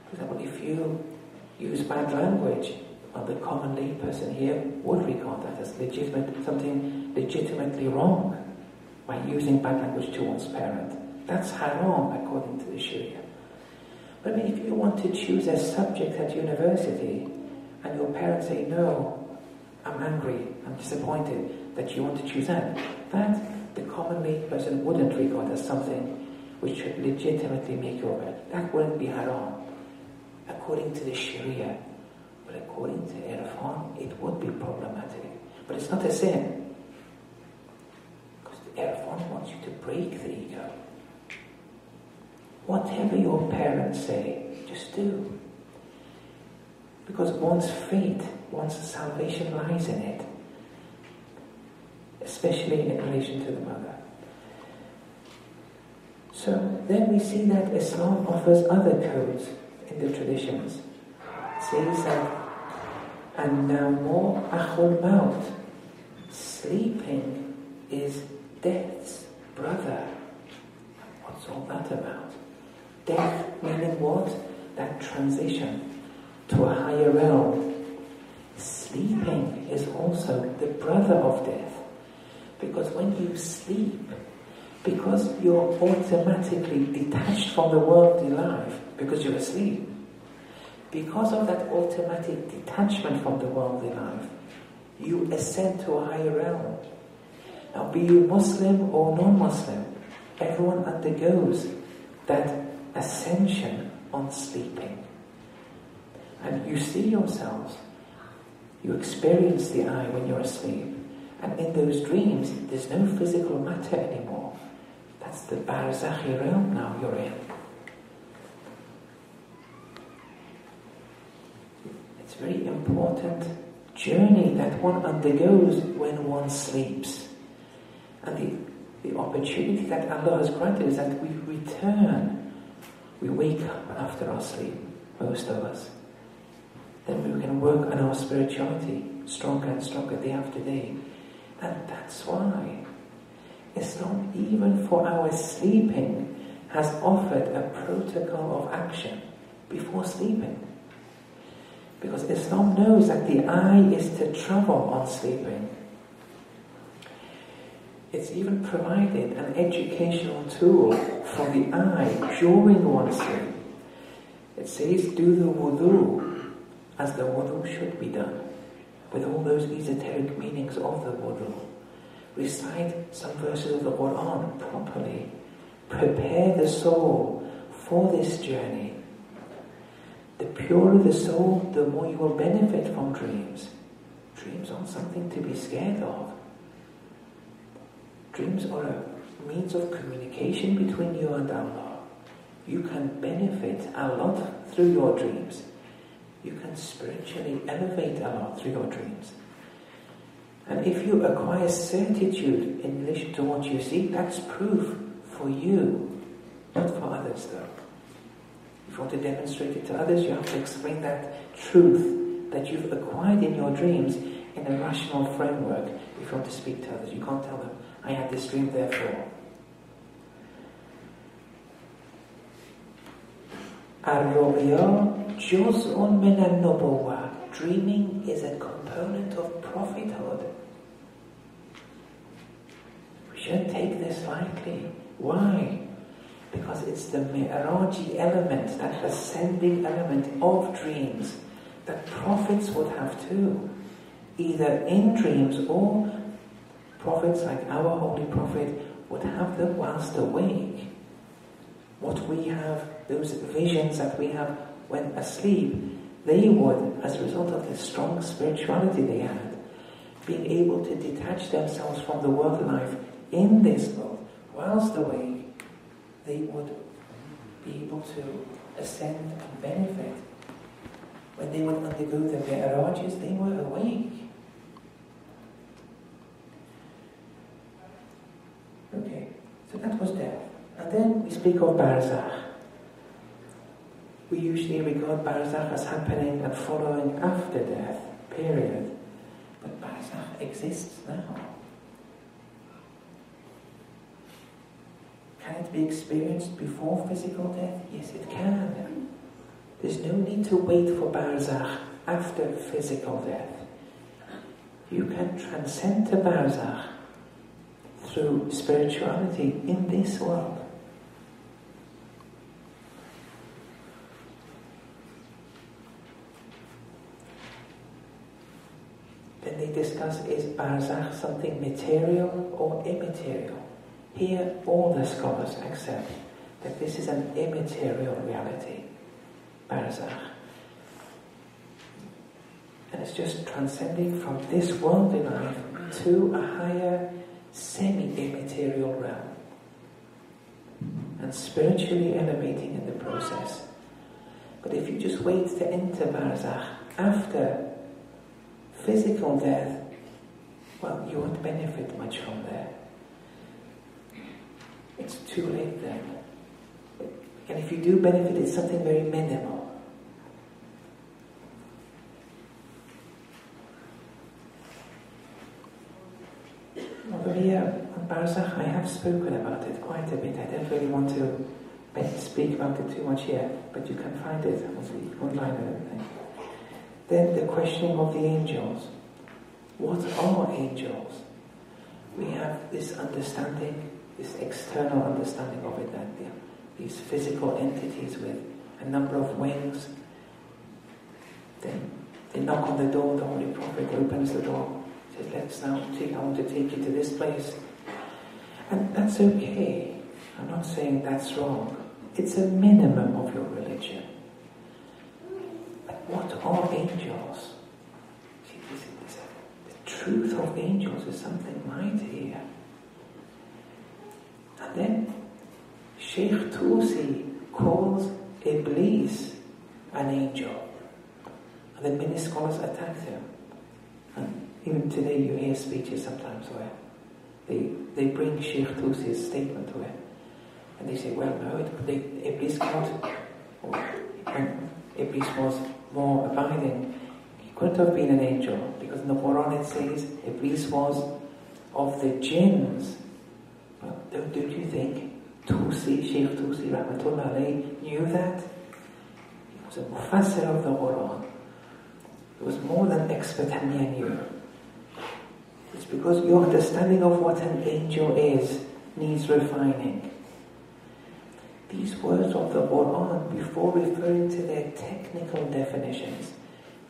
Speaker 2: For example, if you use bad language, well, the common lay person here would regard that as something legitimately wrong by using bad language to one's parent. That's haram according to the Sharia. But I mean, if you want to choose a subject at university and your parents say, no, I'm angry, I'm disappointed that you want to choose that the common lay person wouldn't regard as something which should legitimately make you aware. That wouldn't be haram according to the Sharia. But according to Irfan, it would be problematic. But it's not a sin. Because the Irfan wants you to break the ego. whatever your parents say, just do. Because one's fate, one's salvation lies in it, especially in relation to the mother. So then we see that Islam offers other codes in the traditions. It says that, and now more akhul maut, sleeping is death's brother. What's all that about? Death meaning what? That transition to a higher realm. Sleeping is also the brother of death. Because when you sleep, because you're automatically detached from the worldly life, because you're asleep, because of that automatic detachment from the worldly life, you ascend to a higher realm. Now, be you Muslim or non-Muslim, everyone undergoes that ascension on sleeping. And you see yourselves, you experience the I when you're asleep. And in those dreams, there's no physical matter anymore. That's the barzakhi realm now you're in. It's a very important journey that one undergoes when one sleeps. And the opportunity that Allah has granted is that we return. We wake up after our sleep, most of us. Then we can work on our spirituality, stronger and stronger day after day. And that's why Islam, even for our sleeping, has offered a protocol of action before sleeping. Because Islam knows that the eye is to travel on sleeping. It's even provided an educational tool for the eye during one's sleep. It says, do the wudu as the wudu should be done, with all those esoteric meanings of the wudu. Recite some verses of the Quran properly. Prepare the soul for this journey. The purer the soul, the more you will benefit from dreams. Dreams aren't something to be scared of. Dreams are a means of communication between you and Allah. You can benefit a lot through your dreams. You can spiritually elevate a lot through your dreams. And if you acquire certitude in relation to what you see, that's proof for you, not for others though. If you want to demonstrate it to others, you have to explain that truth that you've acquired in your dreams in a rational framework. If you want to speak to others, you can't tell them, I had this dream therefore. Ar-ru'ya juz'un min an-nubuwwah. Dreaming is a component of prophethood. We shouldn't take this lightly. Why? Because it's the mi'raji element, that ascending element of dreams that prophets would have too. Either in dreams or prophets like our holy prophet would have them whilst awake. What we have, those visions that we have when asleep, they would, as a result of the strong spirituality they had, being able to detach themselves from the world life in this world, whilst awake, they would be able to ascend and benefit. When they would undergo the mi'rajes, they were awake. Okay, so that was death. And then we speak of barzakh. We usually regard barzakh as happening and following after death, period. But barzakh exists now. Can it be experienced before physical death? Yes, it can. There's no need to wait for barzakh after physical death. You can transcend to barzakh through spirituality in this world. Then they discuss, is barzakh something material or immaterial? Here all the scholars accept that this is an immaterial reality, barzakh. And it's just transcending from this worldly life to a higher semi-immaterial realm. And and spiritually elevating in the process. But if you just wait to enter barzakh after physical death, well, you won't benefit much from there. It's too late then. And if you do benefit, it's something very minimal. Over here on barzakh, I have spoken about it quite a bit. I don't really want to speak about it too much here, but you can find it online and everything. Then the questioning of the angels. What are angels? We have this understanding, this external understanding of it, that these physical entities with a number of wings. Then they knock on the door, the Holy Prophet opens the door, says, let's now I want to take you to this place. And that's okay. I'm not saying that's wrong. It's a minimum of your religion. But what are angels? See, the truth of angels is something mighty here. And then Sheikh Tusi calls Iblis an angel. And the many scholars attacked him. And even today you hear speeches sometimes where they bring Sheikh Tusi's statement to it. And they say, well, no, Iblis can't. Iblis was more abiding. He couldn't have been an angel, because in the Quran it says Iblis was of the jinns. Well, don't you think Sheikh Tusi Rahmatullah alayhi knew that? He was a mufassir of the Quran. He was more than expert than me and you. It's because your understanding of what an angel is needs refining. These words of the Quran, before referring to their technical definitions,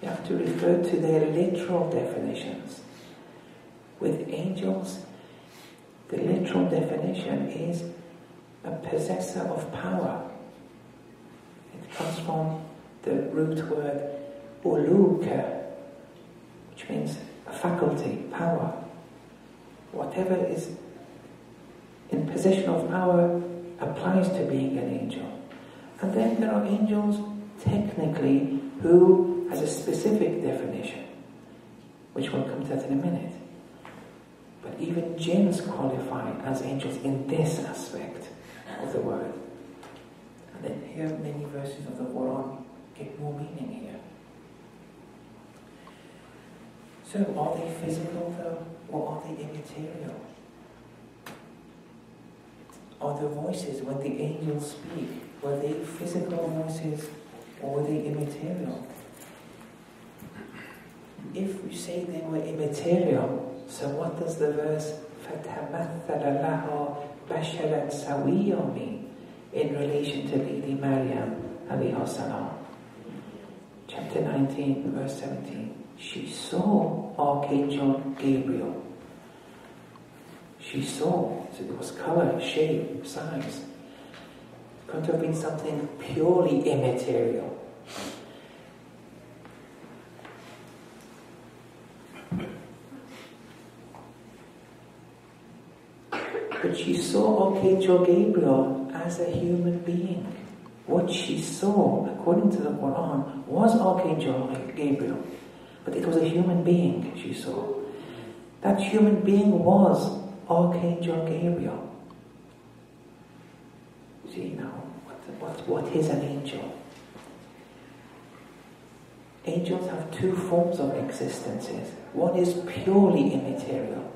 Speaker 2: you have to refer to their literal definitions. With angels, the literal definition is a possessor of power. It comes from the root word uluka, which means a faculty, power. Whatever is in possession of power applies to being an angel. And then there are angels, technically, who has a specific definition, which we'll come to that in a minute. But even jinns qualify as angels in this aspect of the word. And then here many verses of the Quran get more meaning here. So are they physical though, or are they immaterial? Are the voices, when the angels speak, were they physical voices or were they immaterial? If we say they were immaterial, so what does the verse فَتَمَثَّلَ لَهَا بَشَرًا سَوِيًّا mean in relation to Lady Maryam alayha salam? Chapter 19, verse 17. She saw Archangel Gabriel. She saw, so there was colour, shape, size. It couldn't have been something purely immaterial. But she saw Archangel Gabriel as a human being. What she saw, according to the Quran, was Archangel Gabriel. But it was a human being she saw. That human being was Archangel Gabriel. See now, what is an angel? Angels have two forms of existences. One is purely immaterial.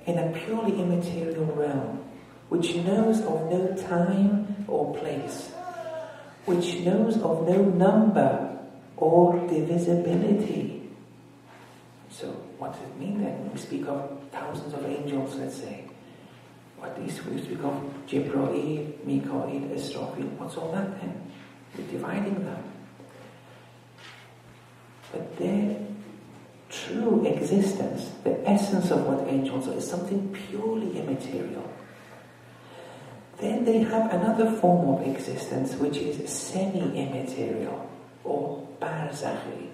Speaker 2: In a purely immaterial realm, which knows of no time or place, which knows of no number or divisibility. So what does it mean then when we speak of thousands of angels, let's say? What is we speak of Jibreel, Mikael, Israfil? What's all that then? We're dividing them. But their true existence, the essence of what angels are, is something purely immaterial. Then they have another form of existence which is semi-immaterial, or barzakhi.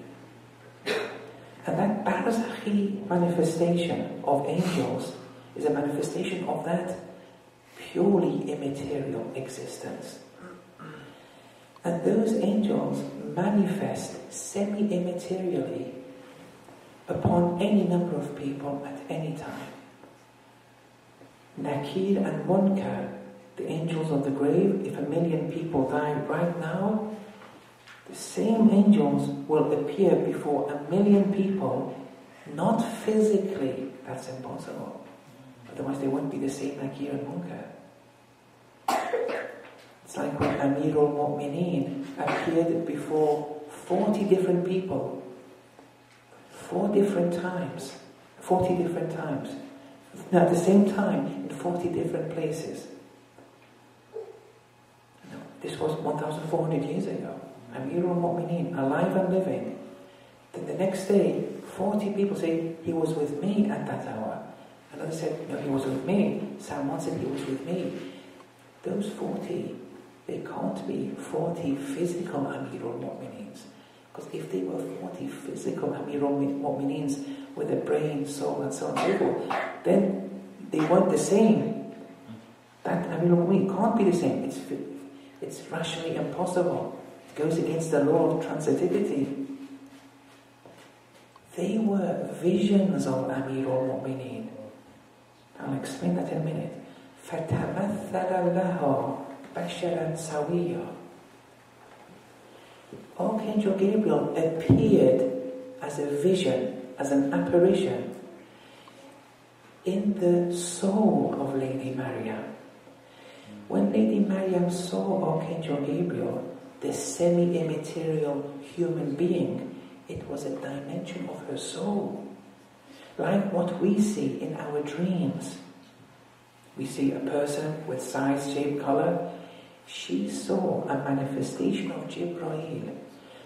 Speaker 2: And that barzakhi manifestation of angels is a manifestation of that purely immaterial existence. And those angels manifest semi-immaterially upon any number of people at any time. Nakir and Munkar, the angels of the grave, if 1 million people die right now, the same angels will appear before 1 million people, not physically, that's impossible. Otherwise they wouldn't be the same Nakir and Munkar. It's like when Amir al-Mu'mineen appeared before 40 different people, 40 different times, at the same time in 40 different places. No, this was 1,400 years ago. Amir al-Mu'mineen, alive and living. Then the next day, 40 people say, he was with me at that hour. Another said, no, he was with me. Someone said he was with me. Those 40, they can't be 40 physical Amir al-Mu'mineens. Because if they were 40 physical Amir al-Mu'mineens with a brain, soul and so on and so forth, then they weren't the same. That Amir al-Mu'mineen can't be the same. It's rationally impossible. It goes against the law of transitivity. They were visions of Amir al-Mu'mineen. I'll explain that in a minute. فَتَمَثَّلَ لَهَا بَشَرًا سَوِيًّا. Archangel Gabriel appeared as a vision, as an apparition in the soul of Lady Maryam. When Lady Maryam saw Archangel Gabriel, the semi-immaterial human being, it was a dimension of her soul. Like what we see in our dreams. We see a person with size, shape, color. She saw a manifestation of Jibreel,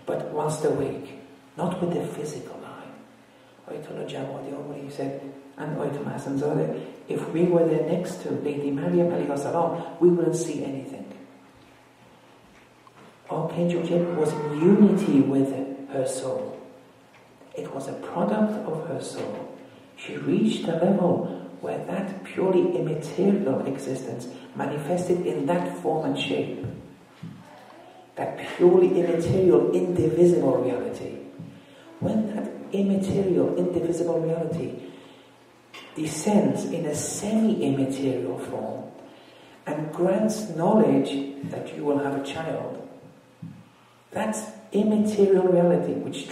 Speaker 2: but whilst awake, not with the physical eye. Ayatollah Jawadi Omri said, and Ayatollah Hassan Zadeh, if we were there next to Lady Maryam alayhi salam, we wouldn't see anything. Archangel Gabriel was in unity with her soul. It was a product of her soul. She reached a level where that purely immaterial existence manifested in that form and shape. That purely immaterial, indivisible reality. When that immaterial, indivisible reality descends in a semi-immaterial form and grants knowledge that you will have a child, that's immaterial reality which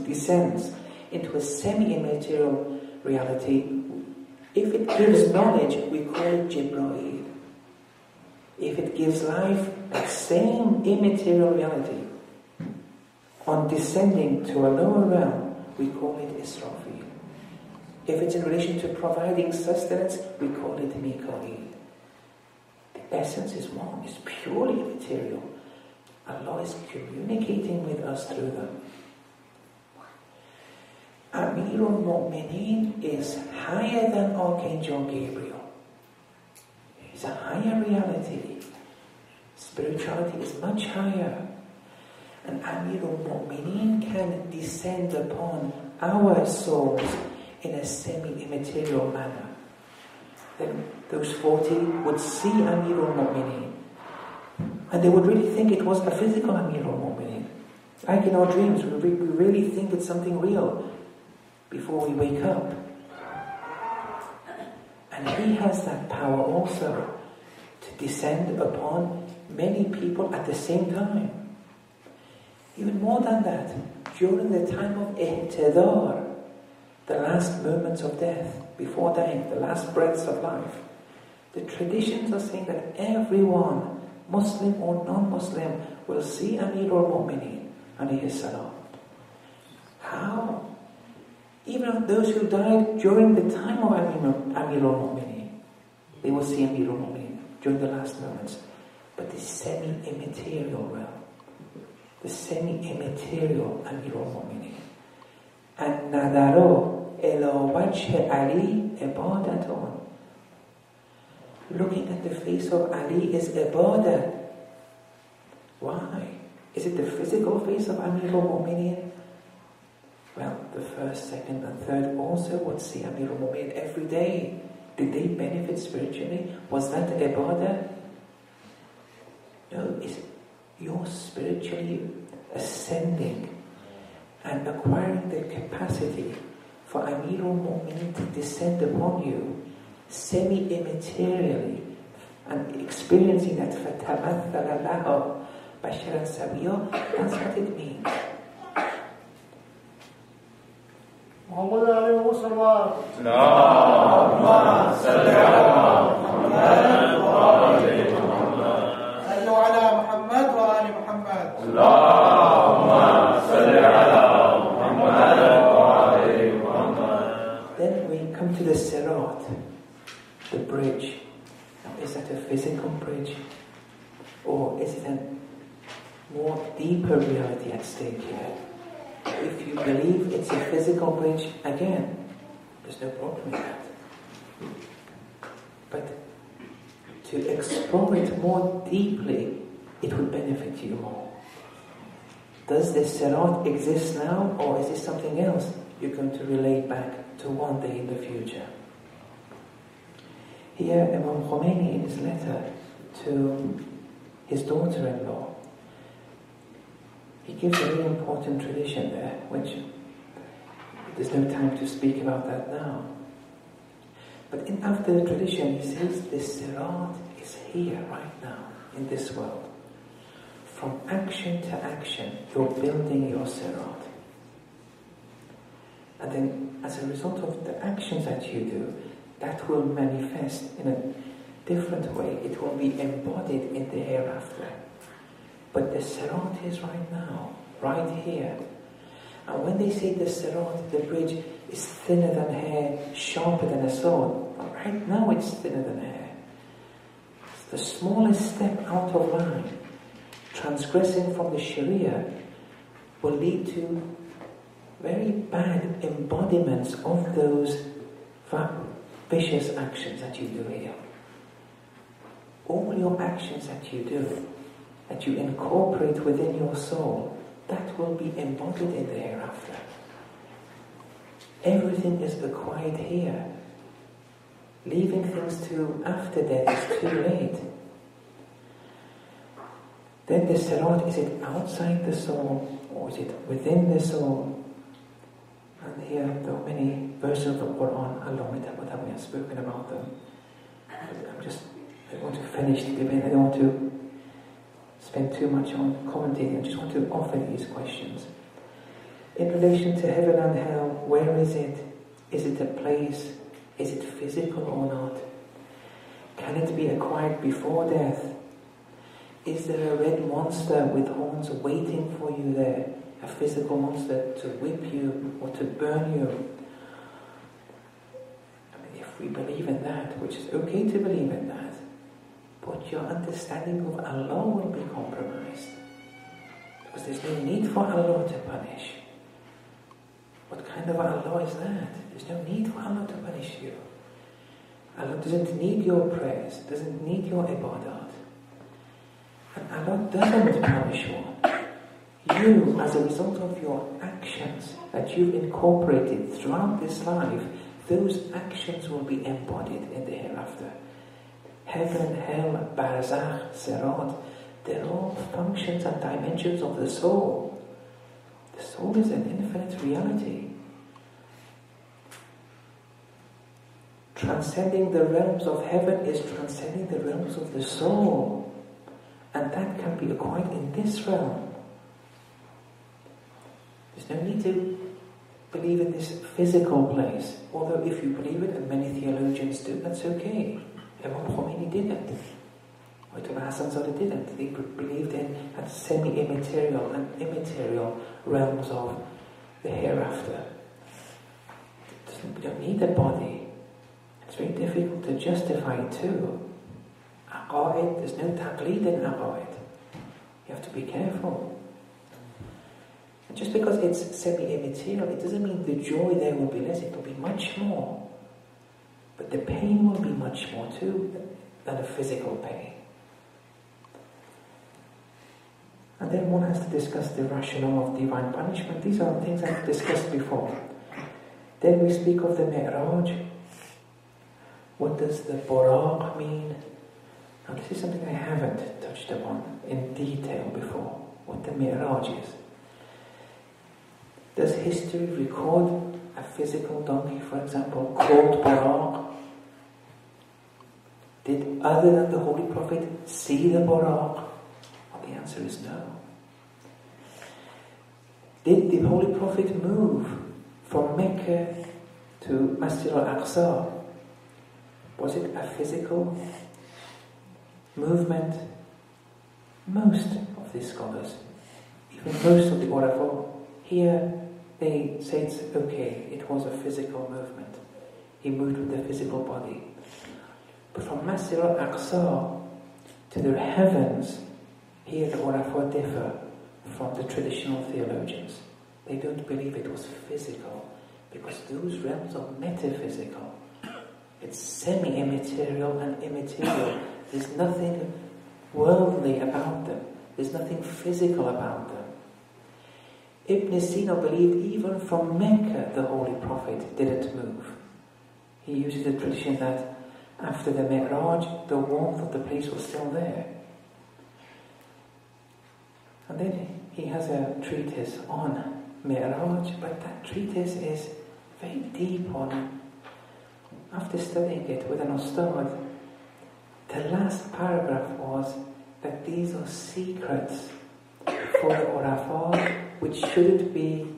Speaker 2: descends into a semi-immaterial reality. If it gives knowledge, we call it Jibreel. If it gives life, that same immaterial reality, on descending to a lower realm, we call it Israfil. If it's in relation to providing sustenance, we call it Mikael. The essence is one, it's purely immaterial. Allah is communicating with us through them. Amir al-Mu'mineen is higher than Archangel Gabriel. It's a higher reality. Spirituality is much higher. And Amir al-Mu'mineen can descend upon our souls in a semi-immaterial manner. Then those 40 would see Amir al-Mu'mineen. And they would really think it was a physical Amir al-Mu'mineen. Like in our dreams, we really think it's something real before we wake up. And he has that power also to descend upon many people at the same time. Even more than that, during the time of ihtidar, the last moments of death, before dying, the last breaths of life, the traditions are saying that everyone, Muslim or non-Muslim, will see Amir al-Mu'mineen alayhi salam. How? Even those who died during the time of Amir al-Mu'mineen, they will see Amir al-Mu'mineen during the last moments. But the semi-immaterial realm, the semi-immaterial Amir al-Mu'mineen. And nadaro ila wajh Ali ibadatun. Looking at the face of Ali is ibadah. Why? Is it the physical face of Amir al-Mu'mineen? Well, the first, second and third also would see Amir al-Mu'mineen every day Did they benefit spiritually? Was that ibadah? No, you're spiritually ascending and acquiring the capacity for Amirul Mu'mineen to descend upon you semi-immaterially and experiencing that فَتَمَثَّلَ لَهُ بَشَرًا سَوِيًّا. That's what it means.
Speaker 3: محمد عليه الصلاة
Speaker 1: اللهم صل على محمد وآل محمد.
Speaker 3: صلوا على محمد وآل محمد.
Speaker 1: اللهم صل على محمد وآل محمد.
Speaker 2: Then we come to the Sirat, the bridge. Now, is that a physical bridge? Or is it a more deeper reality at stake here? If you believe it's a physical bridge, again, there's no problem with that. But to explore it more deeply, it would benefit you more. Does the Sirat exist now, or is this something else you're going to relate back to one day in the future? Here, Imam Khomeini, in his letter to his daughter-in-law, he gives a very important tradition there, which there's no time to speak about that now. But after the tradition, he says the Sirat is here right now, in this world. From action to action, you're building your Sirat. And then, as a result of the actions that you do, that will manifest in a different way. It will be embodied in the hereafter. But the Sirat is right now, right here. And when they say the Sirat, the bridge, is thinner than hair, sharper than a sword, right now it's thinner than hair. It's the smallest step out of line, transgressing from the Sharia, will lead to very bad embodiments of those vicious actions that you do here. All your actions that you do, that you incorporate within your soul, that will be embodied in the hereafter. Everything is acquired here. Leaving things to after death is too late. Then the Sirat, is it outside the soul, or is it within the soul? And here there are many verses of the Quran along with that we have spoken about them. I want to finish the debate. I don't want to spend too much on commentating. I just want to offer these questions. In relation to heaven and hell, where is it? Is it a place? Is it physical or not? Can it be acquired before death? Is there a red monster with horns waiting for you there? A physical monster to whip you or to burn you? I mean, if we believe in that, which is okay to believe in that, but your understanding of Allah will be compromised. Because there's no need for Allah to punish. What kind of Allah is that? There's no need for Allah to punish you. Allah doesn't need your prayers, doesn't need your ibadat. And Allah doesn't punish one. You, as a result of your actions that you've incorporated throughout this life, those actions will be embodied in the hereafter. Heaven, hell, barzakh, sirat, they're all functions and dimensions of the soul. The soul is an infinite reality. Transcending the realms of heaven is transcending the realms of the soul. And that can be acquired in this realm. There's no need to believe in this physical place. Although if you believe it, and many theologians do, that's okay. Imam Khomeini didn't. Ayatollah Hassan Zadeh didn't. They believed in semi-immaterial and immaterial realms of the hereafter. We don't need a body. It's very difficult to justify it too. Aqa'id, there's no taqleed in aqa'id. You have to be careful. And just because it's semi-immaterial, it doesn't mean the joy there will be less, it will be much more. But the pain will be much more too than a physical pain. And then one has to discuss the rationale of divine punishment. These are things I've discussed before. Then we speak of the Mi'raj. What does the Buraq mean? Now this is something I haven't touched upon in detail before, what the Mi'raj is. Does history record a physical donkey, for example, called Buraq? Did other than the Holy Prophet see the Buraq? Well, the answer is no. Did the Holy Prophet move from Mecca to Masjid al-Aqsa? Was it a physical movement? Most of these scholars, even most of the Urafa, here they say it's okay, it was a physical movement. He moved with the physical body. But from Masjid al-Aqsa to the heavens, here the Urafa differ from the traditional theologians. They don't believe it was physical, because those realms are metaphysical. It's semi-immaterial and immaterial. There's nothing worldly about them. There's nothing physical about them. Ibn Sina believed even from Mecca the Holy Prophet didn't move. He uses the tradition that after the Mi'raj, the warmth of the place was still there. And then he has a treatise on Mi'raj, but that treatise is very deep on. After studying it with an ustad, the last paragraph was that these are secrets for the Urafa which shouldn't be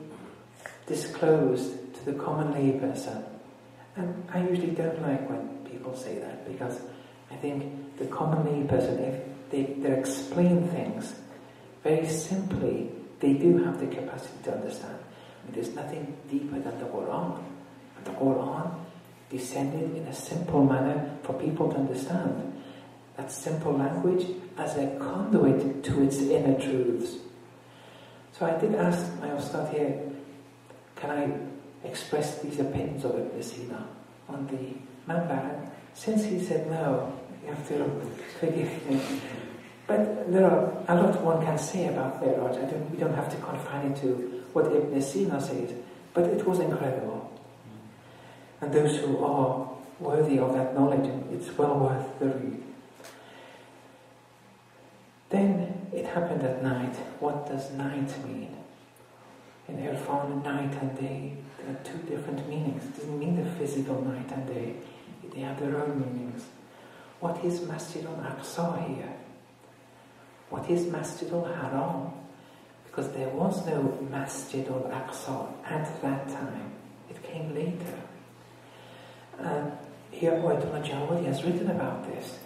Speaker 2: disclosed to the common layperson. And I usually don't like when people say that, because I think the common layperson, if they explain things very simply, they do have the capacity to understand. I mean, there's nothing deeper than the Quran. And the Quran descended in a simple manner for people to understand. That simple language as a conduit to its inner truths. So I did ask my Ustad here, can I express these opinions of Ibn Sina on the Manbar? Since he said no, you have to forgive me. But there are a lot one can say about Mi'raj. We don't have to confine it to what Ibn Sina says, but it was incredible. And those who are worthy of that knowledge, it's well worth the read. Then it happened at night. What does night mean? In Irfan, night and day, there are two different meanings. It doesn't mean the physical night and day. They have their own meanings. What is Masjid al-Aqsa here? What is Masjid al-Haram? Because there was no Masjid al-Aqsa at that time. It came later. And here Ayatollah Jawadi has written about this.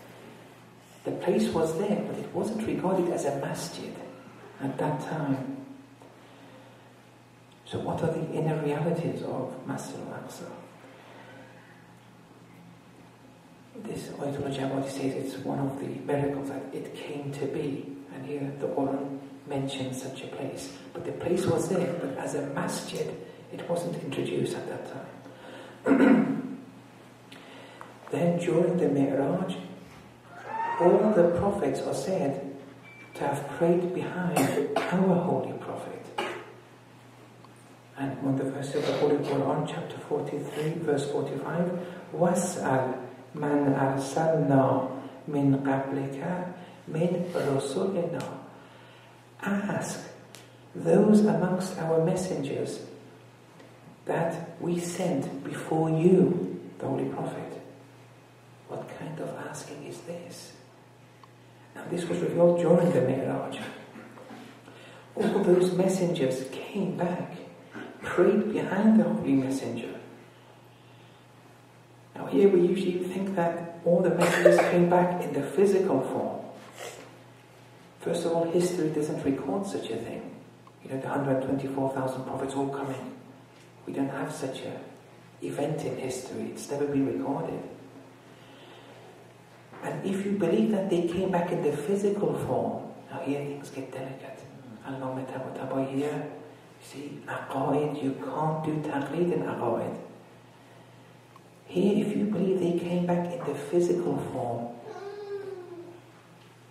Speaker 2: The place was there, but it wasn't regarded as a masjid at that time. So what are the inner realities of Masjid al-Aqsa? This Ayatollah Jawadi says it's one of the miracles that it came to be. And here the Quran mentions such a place. But the place was there, but as a masjid, it wasn't introduced at that time. Then during the Mi'raj, all the prophets are said to have prayed behind our Holy Prophet. And one of the verses of the Holy Quran, chapter 43, verse 45, وَاسْأَلْ مَنْ أَرْسَلْنَا مِنْ قَبْلِكَ مِنْ رُسُلِنَا. Ask those amongst our messengers that we sent before you, the Holy Prophet. What kind of asking is this? And this was revealed during the Mi'raj. All those messengers came back, prayed behind the Holy Messenger. Now here we usually think that all the messengers came back in the physical form. First of all, history doesn't record such a thing. You know, the 124,000 prophets all coming. We don't have such an event in history. It's never been recorded. And if you believe that they came back in the physical form, now here things get delicate. Allah here, see, aqaid, you can't do taqleed in aqaid. Here, if you believe they came back in the physical form,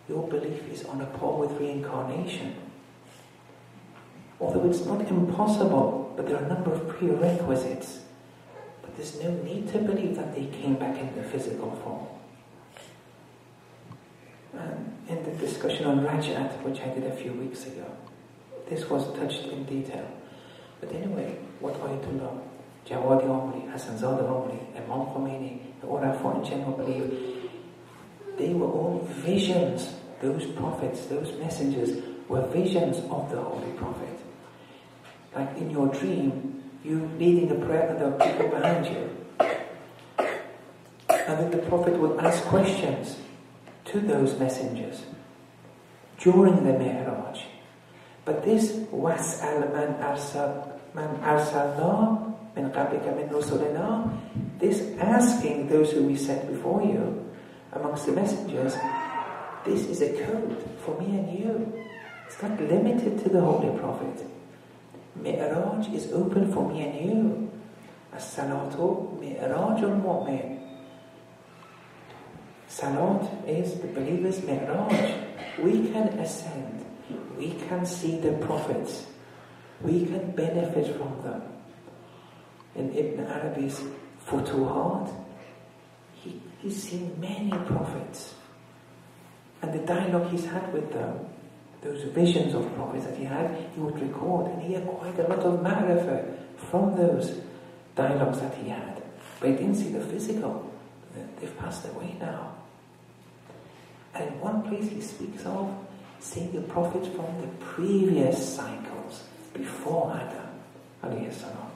Speaker 2: your belief is on a par with reincarnation. Although it's not impossible, but there are a number of prerequisites. But there's no need to believe that they came back in the physical form. And in the discussion on Raj'at, which I did a few weeks ago, this was touched in detail. But anyway, what Ayatollah, Jawadi Omri, Hassan Zada Omri, Imam Khomeini, the Urafah in general believe, they were all visions. Those prophets, those messengers were visions of the Holy Prophet. Like in your dream, you leading a prayer and there are people behind you. And then the Prophet would ask questions to those messengers during the Mi'raj. But this وَاسْأَلْ مَنْ أَرْسَلْنَا مِنْ قَبْلِكَ مِنْ رُسُلِنَا, this asking those who we sent before you amongst the messengers, this is a code for me and you. It's not limited to the Holy Prophet. Mi'raj is open for me and you. As-salatu mi'rajul mu'min. Salat is the believer's mi'raj. We can ascend. We can see the prophets. We can benefit from them. In Ibn Arabi's Futuhat, he's seen many prophets. And the dialogue he's had with them, those visions of prophets that he had, he would record. And he had quite a lot of ma'rifah from those dialogues that he had. But he didn't see the physical. They've passed away now. And in one place he speaks of seeing the prophets from the previous cycles, before Adam, alayhi salam.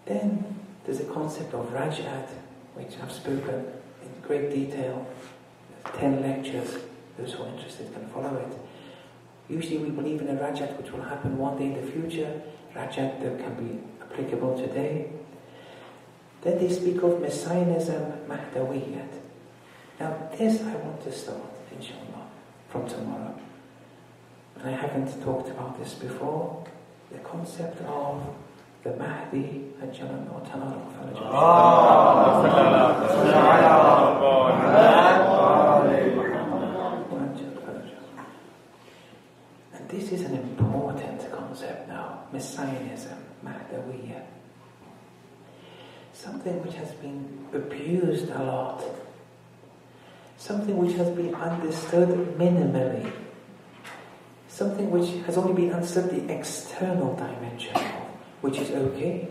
Speaker 2: Then there's a concept of Raj'at, which I've spoken in great detail. 10 lectures, those who are interested can follow it. Usually we believe in a Raj'at which will happen one day in the future, Raj'at that can be applicable today. Then they speak of Messianism, Mahdawiyyat. Now this I want to start, inshallah, from tomorrow. And I haven't talked about this before, the concept of the Mahdi, Ajjalallahu Ta'ala And this is an important concept now, Messianism, Mahdawiyyah. Something which has been abused a lot. Something which has been understood minimally. Something which has only been understood the external dimension of, which is okay.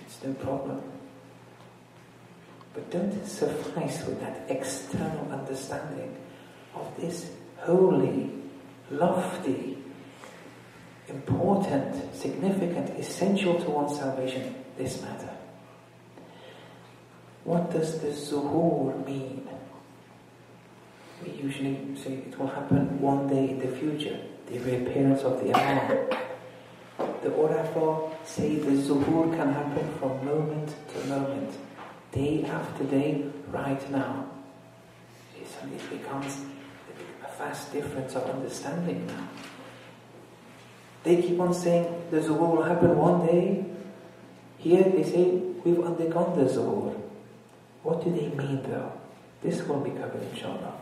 Speaker 2: It's no problem. But don't suffice with that external understanding of this holy, lofty, important, significant, essential to one's salvation, this matter. What does the zuhur mean? We usually say it will happen one day in the future, the reappearance of the Imam. The Urafah say the zuhur can happen from moment to moment, day after day, right now. Suddenly it becomes a vast difference of understanding now. They keep on saying the zuhur will happen one day. Here they say we've undergone the zuhur. What do they mean though? This will be covered inshallah.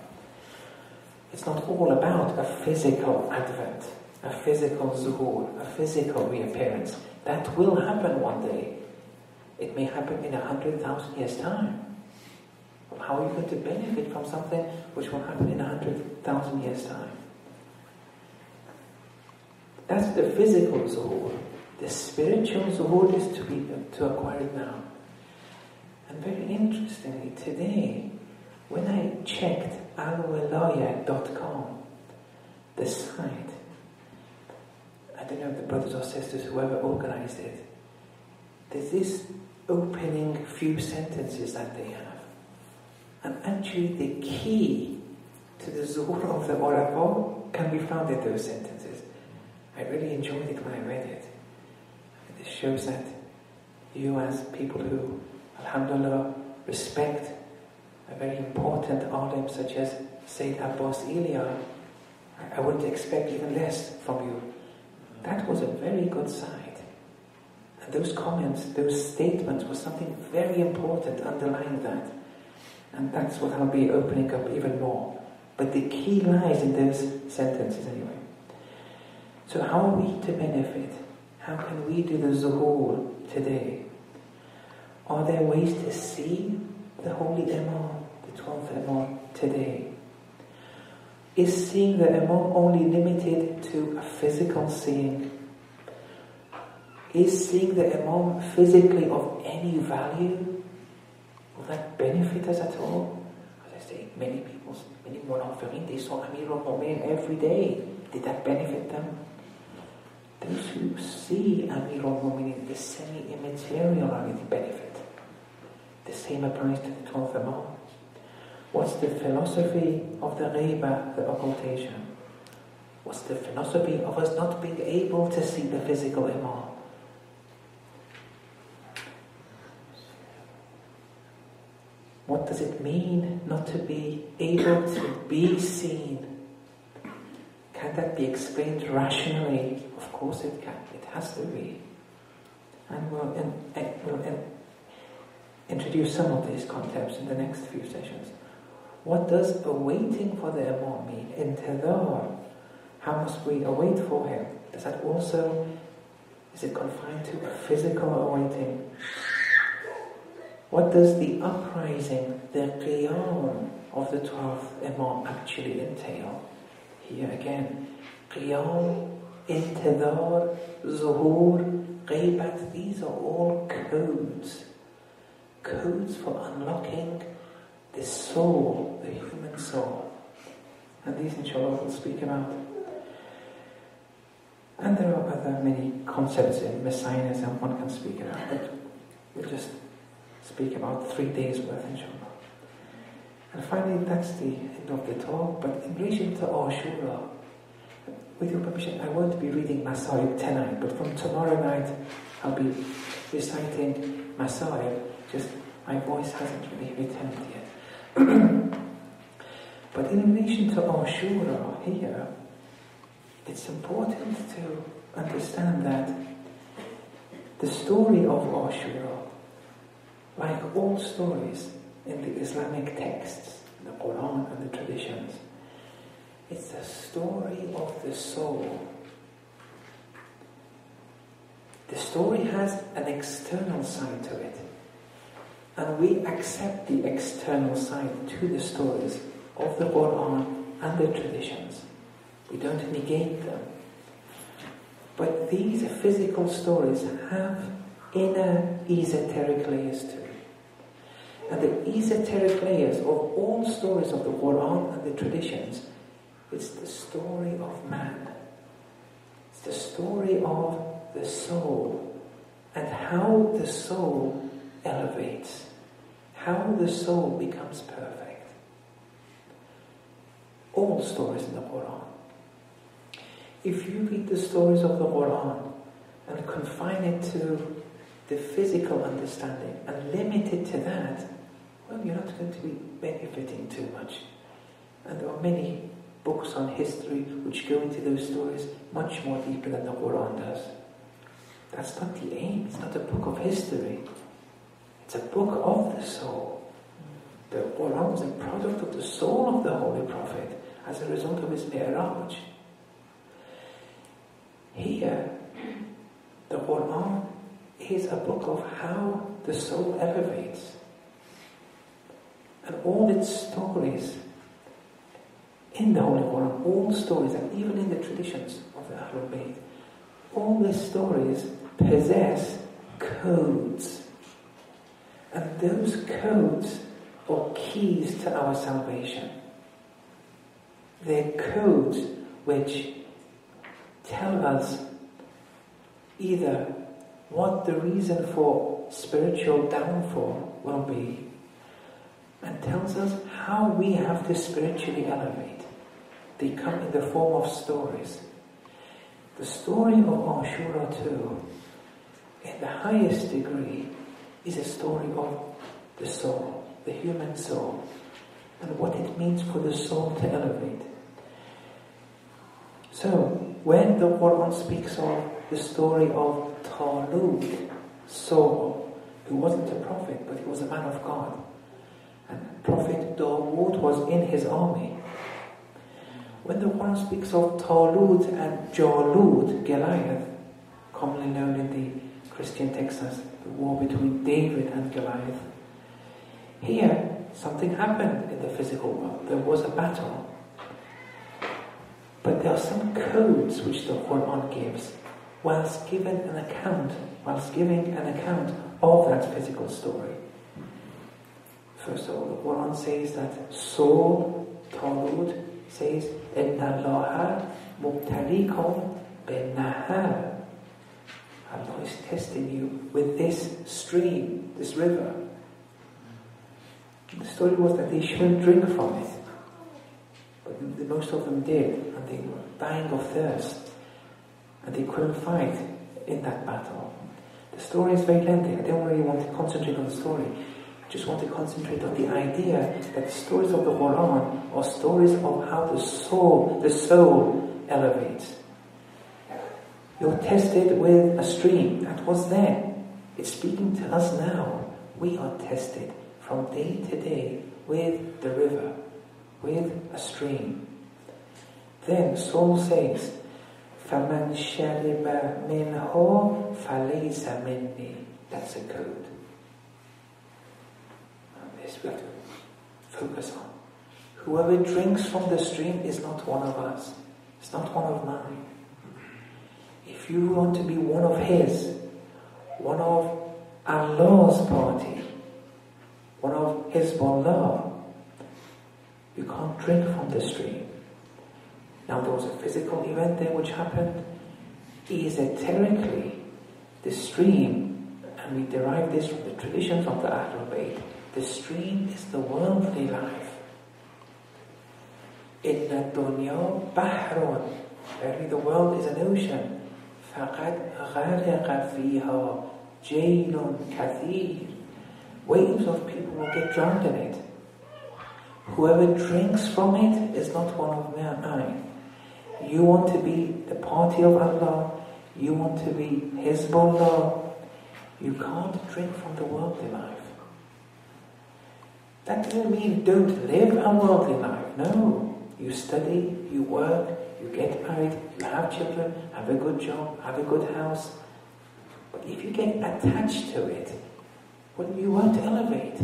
Speaker 2: It's not all about a physical advent, a physical zuhur, a physical reappearance. That will happen one day. It may happen in 100,000 years' time. Well, how are you going to benefit from something which will happen in 100,000 years' time? That's the physical zuhur. The spiritual zuhur is to acquire it now. And very interestingly, today, when I checked alwilaya.com, the site, I don't know if the brothers or sisters, whoever organized it, there's this opening few sentences that they have. And actually the key to the zuhur of the Urafah can be found in those sentences. I really enjoyed it when I read it. This shows that you as people who, alhamdulillah, respect a very important alim such as Sayyid Abbas Ilya, I wouldn't expect even less from you. That was a very good side. And those comments, those statements was something very important underlying that. And that's what I'll be opening up even more. But the key lies in those sentences anyway. So how are we to benefit? How can we do the zuhur today? Are there ways to see the holy Imam, the 12th Imam today? Is seeing the Imam only limited to a physical seeing? Is seeing the Imam physically of any value? Will that benefit us at all? As I say, many munafiqeen, they saw Amir al-Mu'minin every day. Did that benefit them? Those who see Amir al-Mu'minin, the semi-immaterial benefit. The same applies to the 12th Imam. What's the philosophy of the ghaiba, the occultation? What's the philosophy of us not being able to see the physical Imam? What does it mean not to be able to be seen? Can that be explained rationally? Of course it can. It has to be. And we'll introduce some of these concepts in the next few sessions. What does awaiting for the Imam mean? Intidhar. How must we await for him? Does that also, is it confined to a physical awaiting? What does the uprising, the qiyam of the 12th Imam actually entail? Here again, qiyam, intidhar, zuhur, ghaibat, these are all codes. Codes for unlocking the soul, the human soul. And these inshallah we'll speak about. And there are other many concepts in messianism one can speak about, but we'll just speak about 3 days worth inshallah. And finally, that's the end of the talk. But in relation to Ashura, with your permission, I won't be reading Masaib tonight, but from tomorrow night I'll be reciting Masaib. Just my voice hasn't really returned yet. But in relation to Ashura here, it's important to understand that the story of Ashura, like all stories in the Islamic texts, the Quran and the traditions, it's the story of the soul. The story has an external side to it, and we accept the external side to the stories of the Quran and the traditions. We don't negate them. But these physical stories have inner esoteric layers too. And the esoteric layers of all stories of the Quran and the traditions, it's the story of man. It's the story of the soul and how the soul elevates, how the soul becomes perfect. All stories in the Quran. If you read the stories of the Quran and confine it to the physical understanding and limit it to that, well, you're not going to be benefiting too much. And there are many books on history which go into those stories much more deeper than the Quran does. That's not the aim. It's not a book of history. It's a book of the soul. The Quran was a product of the soul of the Holy Prophet as a result of his Mi'raj. Here, the Quran is a book of how the soul elevates. And all its stories in the Holy Quran, all stories, and even in the traditions of the Ahlul Bayt, all the stories possess codes. And those codes are keys to our salvation. They're codes which tell us either what the reason for spiritual downfall will be, and tells us how we have to spiritually elevate. They come in the form of stories. The story of Ashura too, in the highest degree, is a story of the soul, the human soul, and what it means for the soul to elevate. So, when the Quran speaks of the story of Talut, Saul, who wasn't a prophet, but he was a man of God, and Prophet Dawood was in his army. When the Quran speaks of Talut and Jalut, Goliath, come commonly known in the Christian texts as the war between David and Goliath. Here, something happened in the physical world. There was a battle. But there are some codes which the Quran gives whilst giving an account of that physical story. First of all, the Quran says that Saul, Talut, says, Inna Allaha mubtalikum bin-nahar. Allah is testing you with this stream, this river. The story was that they shouldn't drink from it. But most of them did, and they were dying of thirst. And they couldn't fight in that battle. The story is very lengthy. I don't really want to concentrate on the story. I just want to concentrate on the idea that the stories of the Quran are stories of how the soul elevates. You're tested with a stream that was there. It's speaking to us now. We are tested from day to day with the river, with a stream. Then Saul says, فَمَنْ شَرِبَ مِنْهُ فَلَيْسَ مِنِّي. That's a code. And this we have to focus on. Whoever drinks from the stream is not one of us. It's not one of mine. If you want to be one of His, one of Allah's party, one of Hizbullah, you can't drink from the stream. Now there was a physical event there which happened. Esoterically, the stream, and we derive this from the traditions of the Ahlul Bayt, the stream is the worldly life. Inna dunya bahrun. Verily the world is an ocean. فَقَدْ غَرَقَ فِيهَا جَيْلٌ كَثِيرٌ. Waves of people will get drowned in it. Whoever drinks from it is not one of mine. You want to be the party of Allah, you want to be Hizbullah, you can't drink from the worldly life. That doesn't mean don't live a worldly life. No. You study, you work, you get married, you have children, have a good job, have a good house. But if you get attached to it, well, you won't elevate.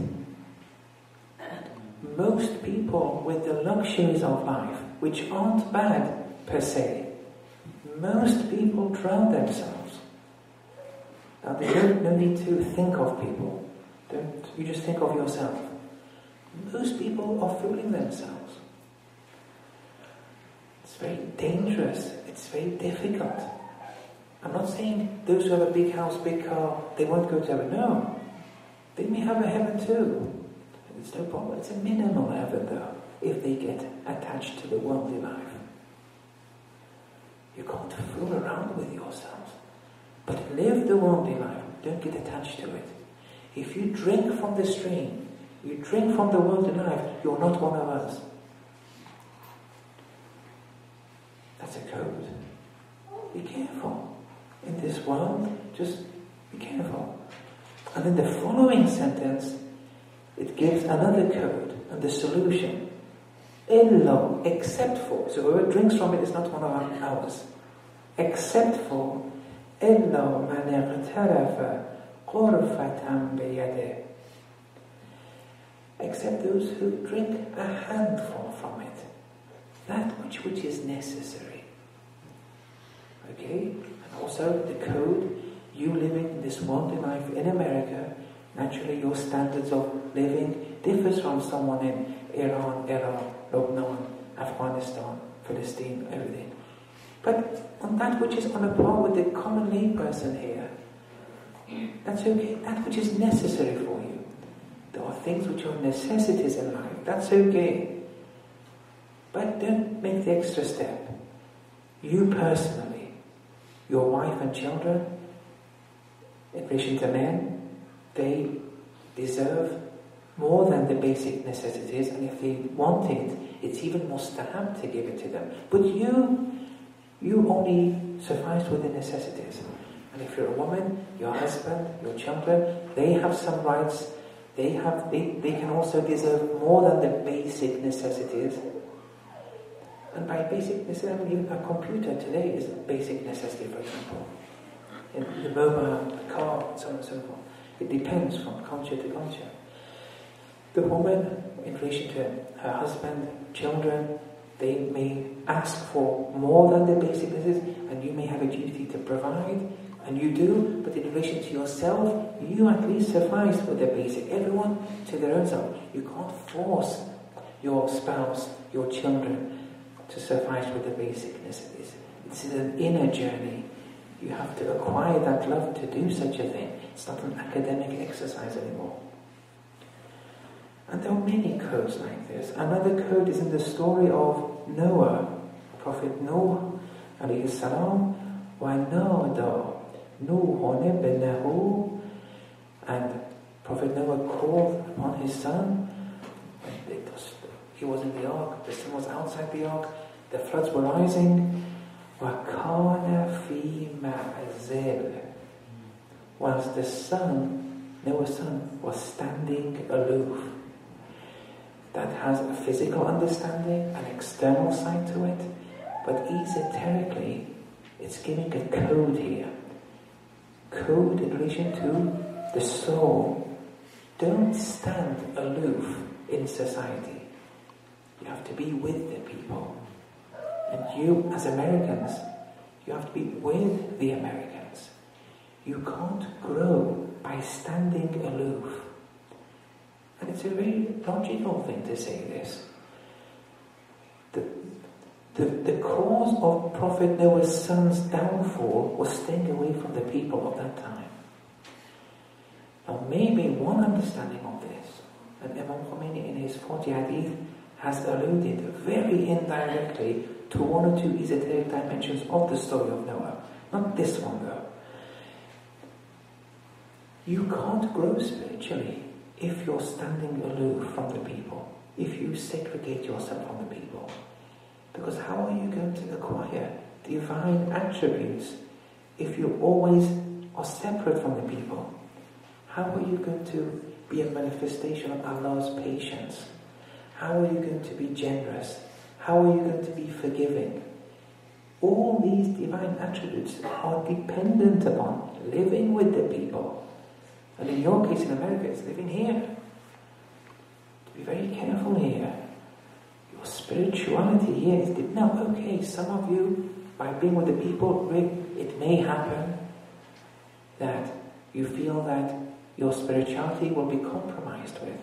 Speaker 2: Most people with the luxuries of life, which aren't bad per se, most people drown themselves. Now there's no need to think of people. You just think of yourself. Most people are fooling themselves. It's very dangerous. It's very difficult. I'm not saying those who have a big house, big car, they won't go to heaven. No. They may have a heaven too. It's no problem. It's a minimal heaven though, if they get attached to the worldly life. You can't fool around with yourselves. But live the worldly life. Don't get attached to it. If you drink from the stream, you drink from the worldly life, you're not one of us. That's a code. Be careful. In this world, just be careful. And in the following sentence, it gives another code and the solution. Illa, except for. So whoever drinks from it is not one of ours. Except for إِلَّا مَنْ اغْتَرَفَ قُرْفَةً بِيَدِهِ. Except those who drink a handful from it. That which is necessary. Okay? And also the code, you living in this worldly life in America, naturally your standards of living differs from someone in Iran, Iraq, Lebanon, Afghanistan, Palestine, everything. But on that which is on a par with the common lay person here, that's okay. That which is necessary for you. There are things which are necessities in life. That's okay. But don't make the extra step. You personally, your wife and children, in relation to men, they deserve more than the basic necessities, and if they want it, it's even mustahab to give it to them. But you only suffice with the necessities. And if you're a woman, your husband, your children, they have some rights. They can also deserve more than the basic necessities. And by basic necessity, I mean even a computer today is a basic necessity, for example. And the mobile, the car, and so on and so forth. It depends from culture to culture. The woman, in relation to her husband, children, they may ask for more than the basic necessities, and you may have a duty to provide, and you do, but in relation to yourself, you at least suffice with the basic. Everyone to their own self. You can't force your spouse, your children, to suffice with the basic necessities. This is an inner journey. You have to acquire that love to do such a thing. It's not an academic exercise anymore. And there are many codes like this. Another code is in the story of Noah, Prophet Noah, alayhi salam, وَنَادَى نُوحٌ ابْنَهُ, and Prophet Noah called upon his son. He was in the ark, the son was outside the ark, the floods were rising. وَكَانَ فِي مَعْزِلٍ, whilst the son, Noah's son, was standing aloof. That has a physical understanding, an external side to it, but esoterically, it's giving a code here. Code in relation to the soul. Don't stand aloof in society. You have to be with the people. And you, as Americans, you have to be with the Americans. You can't grow by standing aloof. And it's a very logical thing to say this. The cause of Prophet Noah's son's downfall was staying away from the people of that time. Now maybe one understanding of this, and Imam Khomeini in his 40 hadith has alluded very indirectly to one or two esoteric dimensions of the story of Noah. Not this one though. You can't grow spiritually if you're standing aloof from the people, if you segregate yourself from the people. Because how are you going to acquire divine attributes if you always are separate from the people? How are you going to be a manifestation of Allah's patience? How are you going to be generous? How are you going to be forgiving? All these divine attributes are dependent upon living with the people. And in your case in America, it's living here. Be very careful here. Your spirituality here is now okay. Some of you, by being with the people, it may happen that you feel that your spirituality will be compromised with.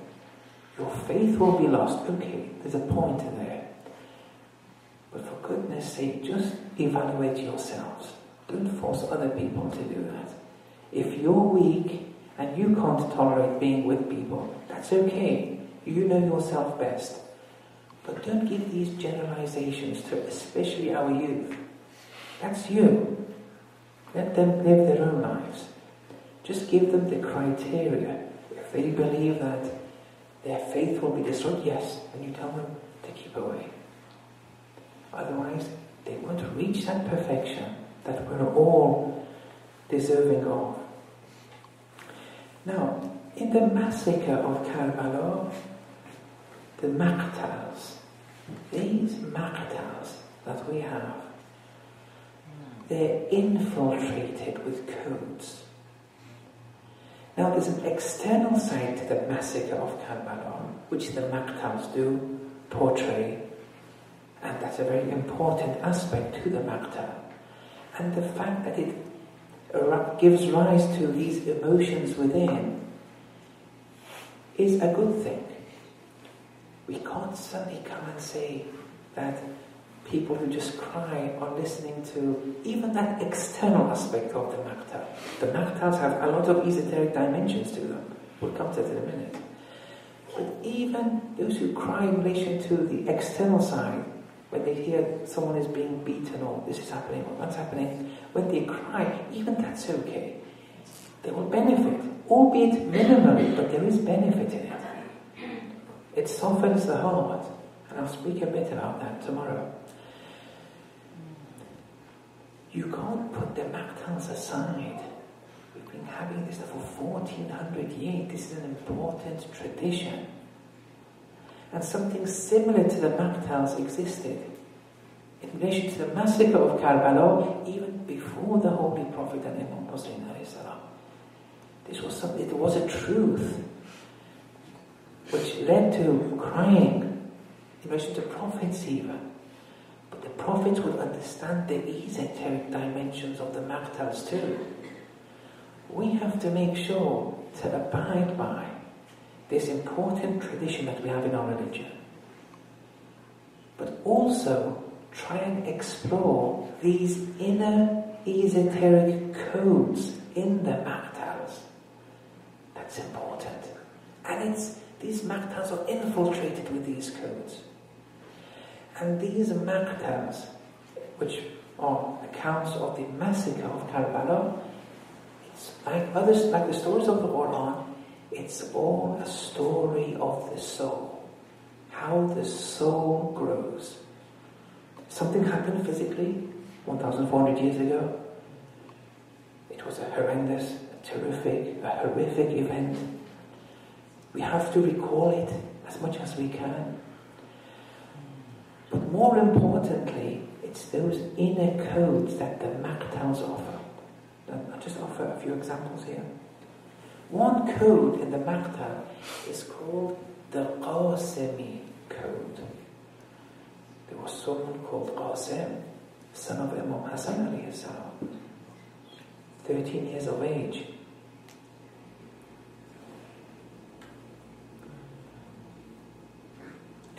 Speaker 2: Your faith will be lost. Okay, there's a point there. But for goodness sake, just evaluate yourselves. Don't force other people to do that. If you're weak and you can't tolerate being with people, that's okay. You know yourself best. But don't give these generalizations to especially our youth. That's you. Let them live their own lives. Just give them the criteria. If they believe that their faith will be destroyed, yes, and you tell them to keep away. Otherwise, they won't reach that perfection that we're all deserving of. Now, in the massacre of Karbala, the maqtals, these maqtals that we have, they're infiltrated with codes. Now there's an external side to the massacre of Karbala, which the maqtals do portray, and that's a very important aspect to the maqtal. And the fact that it gives rise to these emotions within is a good thing. We can't suddenly come and say that people who just cry are listening to even that external aspect of the maqtal. The maqtals have a lot of esoteric dimensions to them. We'll come to that in a minute. But even those who cry in relation to the external side, when they hear someone is being beaten or this is happening or that's happening, when they cry, even that's okay. They will benefit, albeit minimally, but there is benefit in it. It softens the heart, and I'll speak a bit about that tomorrow. You can't put the maqtals aside. We've been having this for 1400 years. This is an important tradition. And something similar to the maqtals existed. in relation to the massacre of Karbala, even before the Holy Prophet and Imam Hussein alayhi salam. This was something, it was a truth which led to crying in relation to prophets even. But the prophets would understand the esoteric dimensions of the maqtals too. We have to make sure to abide by this important tradition that we have in our religion, but also try and explore these inner esoteric codes in the maqtals. That's important. And these maqtals are infiltrated with these codes. And these maqtals, which are accounts of the massacre of Karbala, it's like the stories of the Quran, it's all a story of the soul. How the soul grows. Something happened physically 1,400 years ago. It was a horrendous, a horrific event. We have to recall it as much as we can. But more importantly, it's those inner codes that the maqtals offer. I'll just offer a few examples here. One code in the maqtal is called the Qasimi code. There was someone called Qasim, son of Imam Hassan alayhi salam, 13 years of age.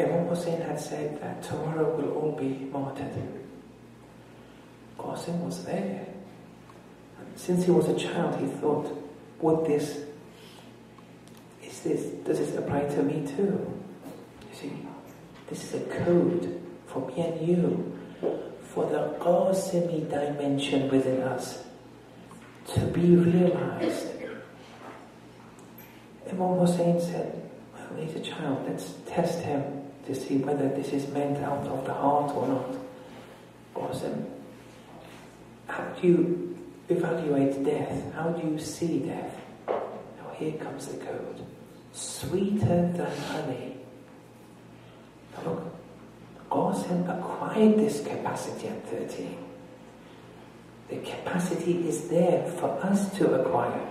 Speaker 2: Imam Hussein had said that tomorrow we'll all be martyred. Qasim was there. And since he was a child, he thought, does this apply to me too? You see, this is a code for me and you, for the Qasimi dimension within us to be realized. Imam Hussein said, well, he's a child, let's test him to see whether this is meant out of the heart or not. Qasim, how do you evaluate death? How do you see death? Now here comes the code. Sweeter than honey. Now look, Qasim acquired this capacity at 13. The capacity is there for us to acquire.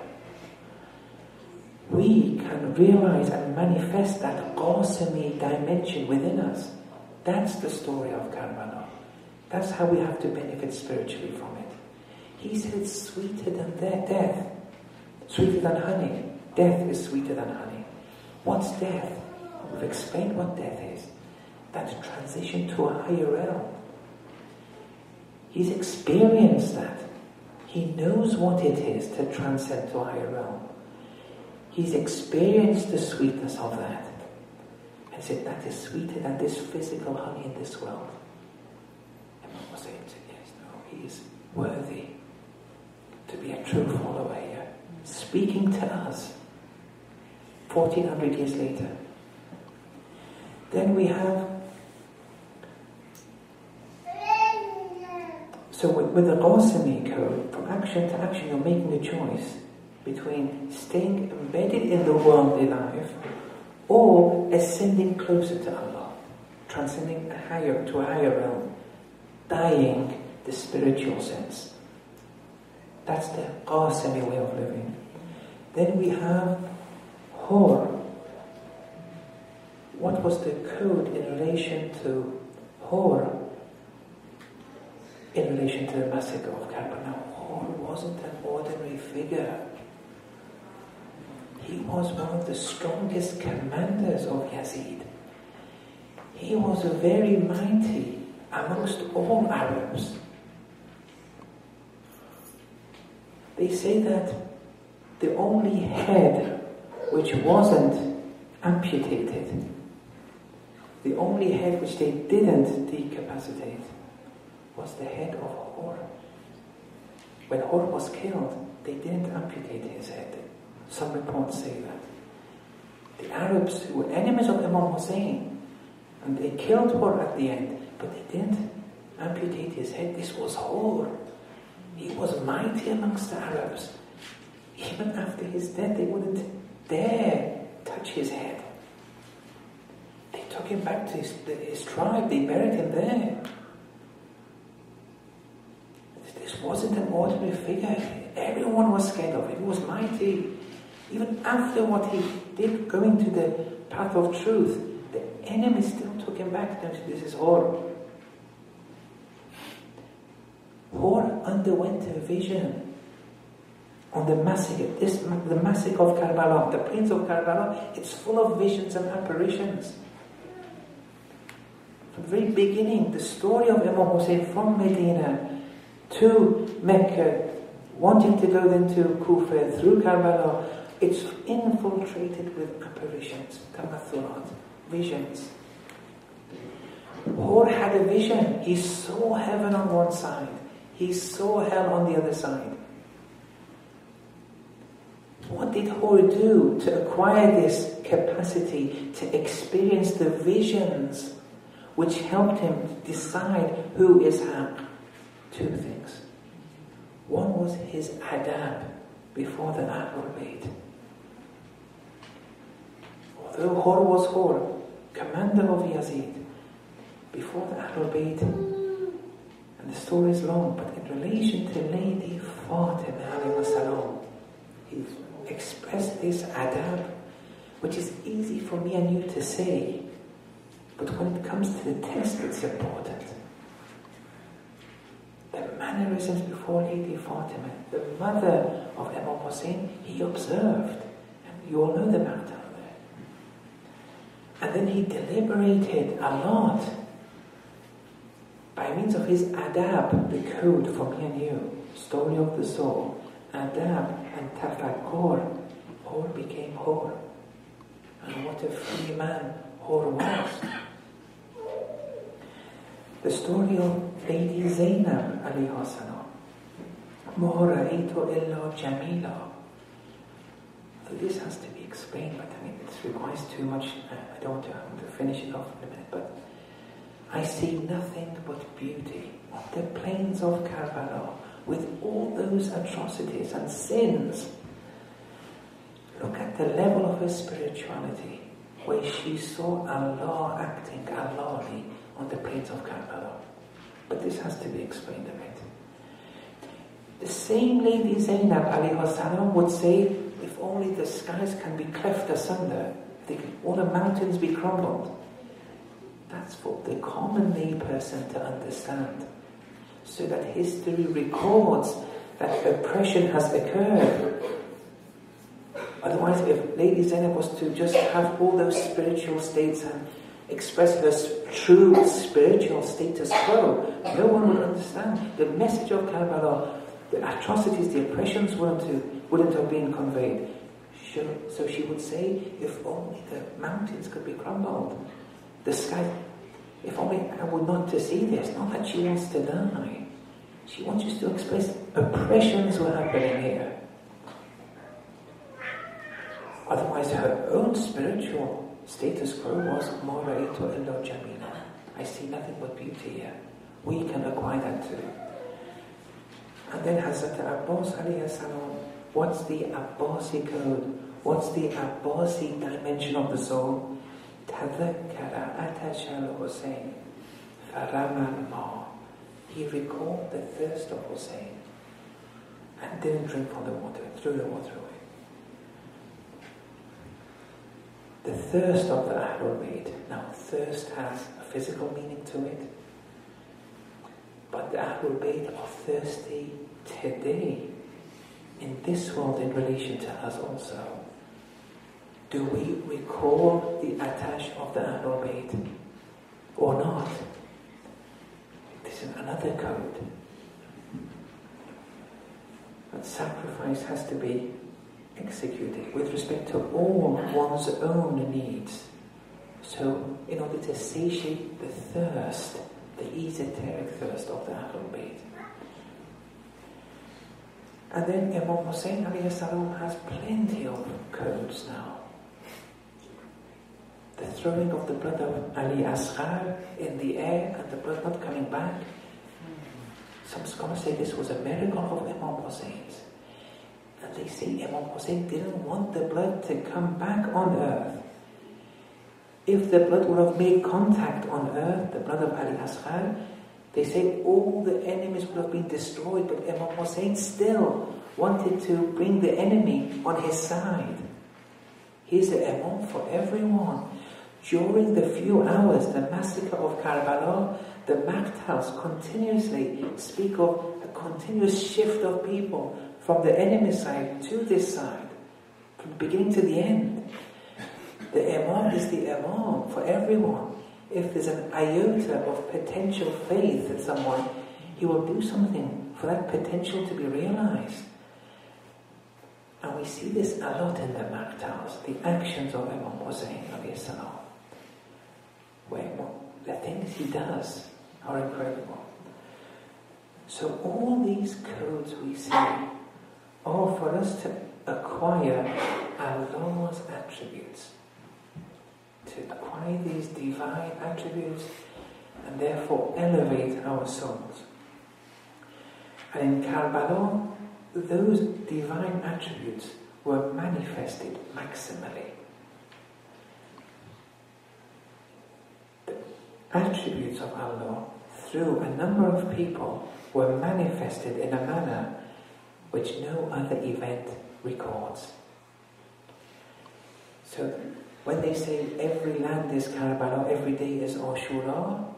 Speaker 2: We can realize and manifest that Qasimi dimension within us. That's the story of Karbala. That's how we have to benefit spiritually from it. He said it's sweeter than death. Sweeter than honey. Death is sweeter than honey. What's death? We've explained what death is. That transition to a higher realm. He's experienced that. He knows what it is to transcend to a higher realm. He's experienced the sweetness of that. And said, that is sweeter than this physical honey in this world. And Imam Hussein said, yes, no, he is worthy to be a true follower here. Speaking to us 1,400 years later. Then we have, so with the Qasimi code, from action to action, you're making a choice between staying embedded in the worldly life or ascending closer to Allah, transcending to a higher realm, dying the spiritual sense. That's the Qasimi way of living. Then we have Hor. What was the code in relation to Hor? In relation to the massacre of Karbala. Now, Hor wasn't an ordinary figure. He was one of the strongest commanders of Yazid. He was very mighty amongst all Arabs. They say that the only head which wasn't amputated, the only head which they didn't decapacitate, was the head of Hor. When Hor was killed, they didn't amputate his head. Some reports say that. The Arabs who were enemies of Imam Hussein, and they killed Hor at the end, but they didn't amputate his head. This was Hor. He was mighty amongst the Arabs. Even after his death, they wouldn't dare touch his head. They took him back to his tribe. They buried him there. just wasn't an ordinary figure. Everyone was scared of him. He was mighty. Even after what he did going to the path of truth, the enemy still took him back. This is Hor. Hor underwent a vision on the massacre. The massacre of Karbala, the plains of Karbala, it's full of visions and apparitions. From the very beginning, the story of Imam Hussein from Medina to Mecca, wanting to go then to Kufa, through Karbala, it's infiltrated with apparitions, tamathulat, visions. Hor had a vision. He saw heaven on one side. He saw hell on the other side. What did Hor do to acquire this capacity to experience the visions which helped him decide who is haq? Two things. One was his adab before the Ahlul Bayt. Although Hor was Hor, commander of Yazid, before the Ahlul Bayt, and the story is long, but in relation to Lady Fatima alayhi salam, he expressed this adab, which is easy for me and you to say, but when it comes to the test, it's important. The mannerisms before Lady Fatima, the mother of Imam Hussein, he observed, and you all know the matter there. And then he deliberated a lot by means of his adab, the code for me and you, story of the soul, adab and tafakkur. Hor became Hor. And what a free man Hor was. The story of Lady Zainab alayha salam. Ma ra'aytu illa jamila. So this has to be explained, but I mean, it requires too much. I don't want to finish it off in a minute, but I see nothing but beauty on the plains of Karbala with all those atrocities and sins. Look at the level of her spirituality, where she saw Allah acting, Allahly, on the plains of Karbala. But this has to be explained a bit. The same Lady Zainab alayhi salam would say, if only the skies can be cleft asunder, if all the mountains be crumbled. That's for the common lay person to understand. So that history records that oppression has occurred. Otherwise, if Lady Zainab was to just have all those spiritual states and express her true spiritual status quo, no one would understand. The message of Karbala, the atrocities, the oppressions wouldn't have been conveyed. So she would say, if only the mountains could be crumbled, the sky, if only I were not to see this. Not that she wants to die. She wants us to express oppressions were happening here. Otherwise, her own spiritual status quo was Ma ra'aytu illa jamila. I see nothing but beauty here. We can acquire that too. And then Hazrat Abbas alayhi salam, what's the Abbasi code? What's the Abbasi dimension of the soul? Tadhakkara atash al-Hussein farama al-ma. He recalled the thirst of Hussein and didn't drink from the water, threw the water away. The thirst of the Ahlul Bayt. Now, thirst has a physical meaning to it, but the Ahlul Bayt are thirsty today, in this world, in relation to us also. Do we recall the atash of the Ahlul Bayt or not? This is another code. But sacrifice has to be executed with respect to all one's own needs. So, in order to satiate the thirst, the esoteric thirst of the Ahlul Bayt. And then Imam Hussein alayhi salam has plenty of codes now. The throwing of the blood of Ali Asghar in the air and the blood not coming back. Some scholars say this was a miracle of Imam Hussein's. And they say Imam Hussein didn't want the blood to come back on earth. If the blood would have made contact on earth, the blood of Ali Asghar, They say all the enemies would have been destroyed, but Imam Hussein still wanted to bring the enemy on his side. He's the Imam for everyone. During the few hours, the massacre of Karbala, the Makhtals continuously speak of a continuous shift of people from the enemy side to this side, from the beginning to the end. The Imam is the Imam for everyone. If there's an iota of potential faith in someone, he will do something for that potential to be realized. And we see this a lot in the Makhtals, the actions of Imam Hussein alayhi salam, where the things he does are incredible. So all these codes we see are for us to acquire Allah's attributes, to acquire these divine attributes and therefore elevate our souls. And in Karbala, those divine attributes were manifested maximally. The attributes of Allah through a number of people were manifested in a manner which no other event records. So when they say every land is Karbala, every day is Ashura,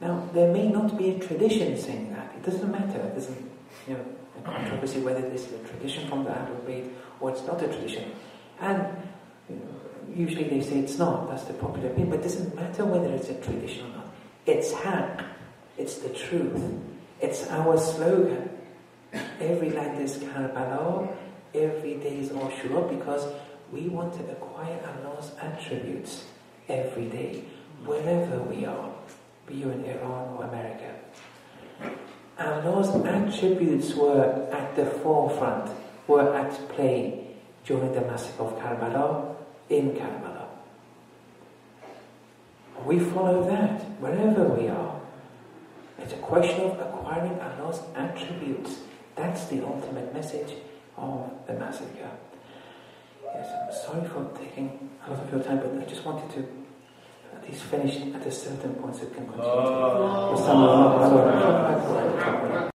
Speaker 2: now there may not be a tradition saying that. It doesn't matter. It doesn't, a controversy whether this is a tradition from the Ahlul Bayt or it's not a tradition. And usually they say it's not. That's the popular opinion. But it doesn't matter whether it's a tradition or not. It's haqq. It's the truth. It's our slogan. Every land is Karbala, every day is Ashura, because we want to acquire Allah's attributes every day, wherever we are, be you in Iran or America. Allah's attributes were at the forefront, were at play during the massacre of Karbala, in Karbala. We follow that wherever we are. It's a question of acquiring Allah's attributes. That's the ultimate message of the massacre. Yes, I'm sorry for taking a lot of your time, but I just wanted to at least finish at a certain point so it can continue.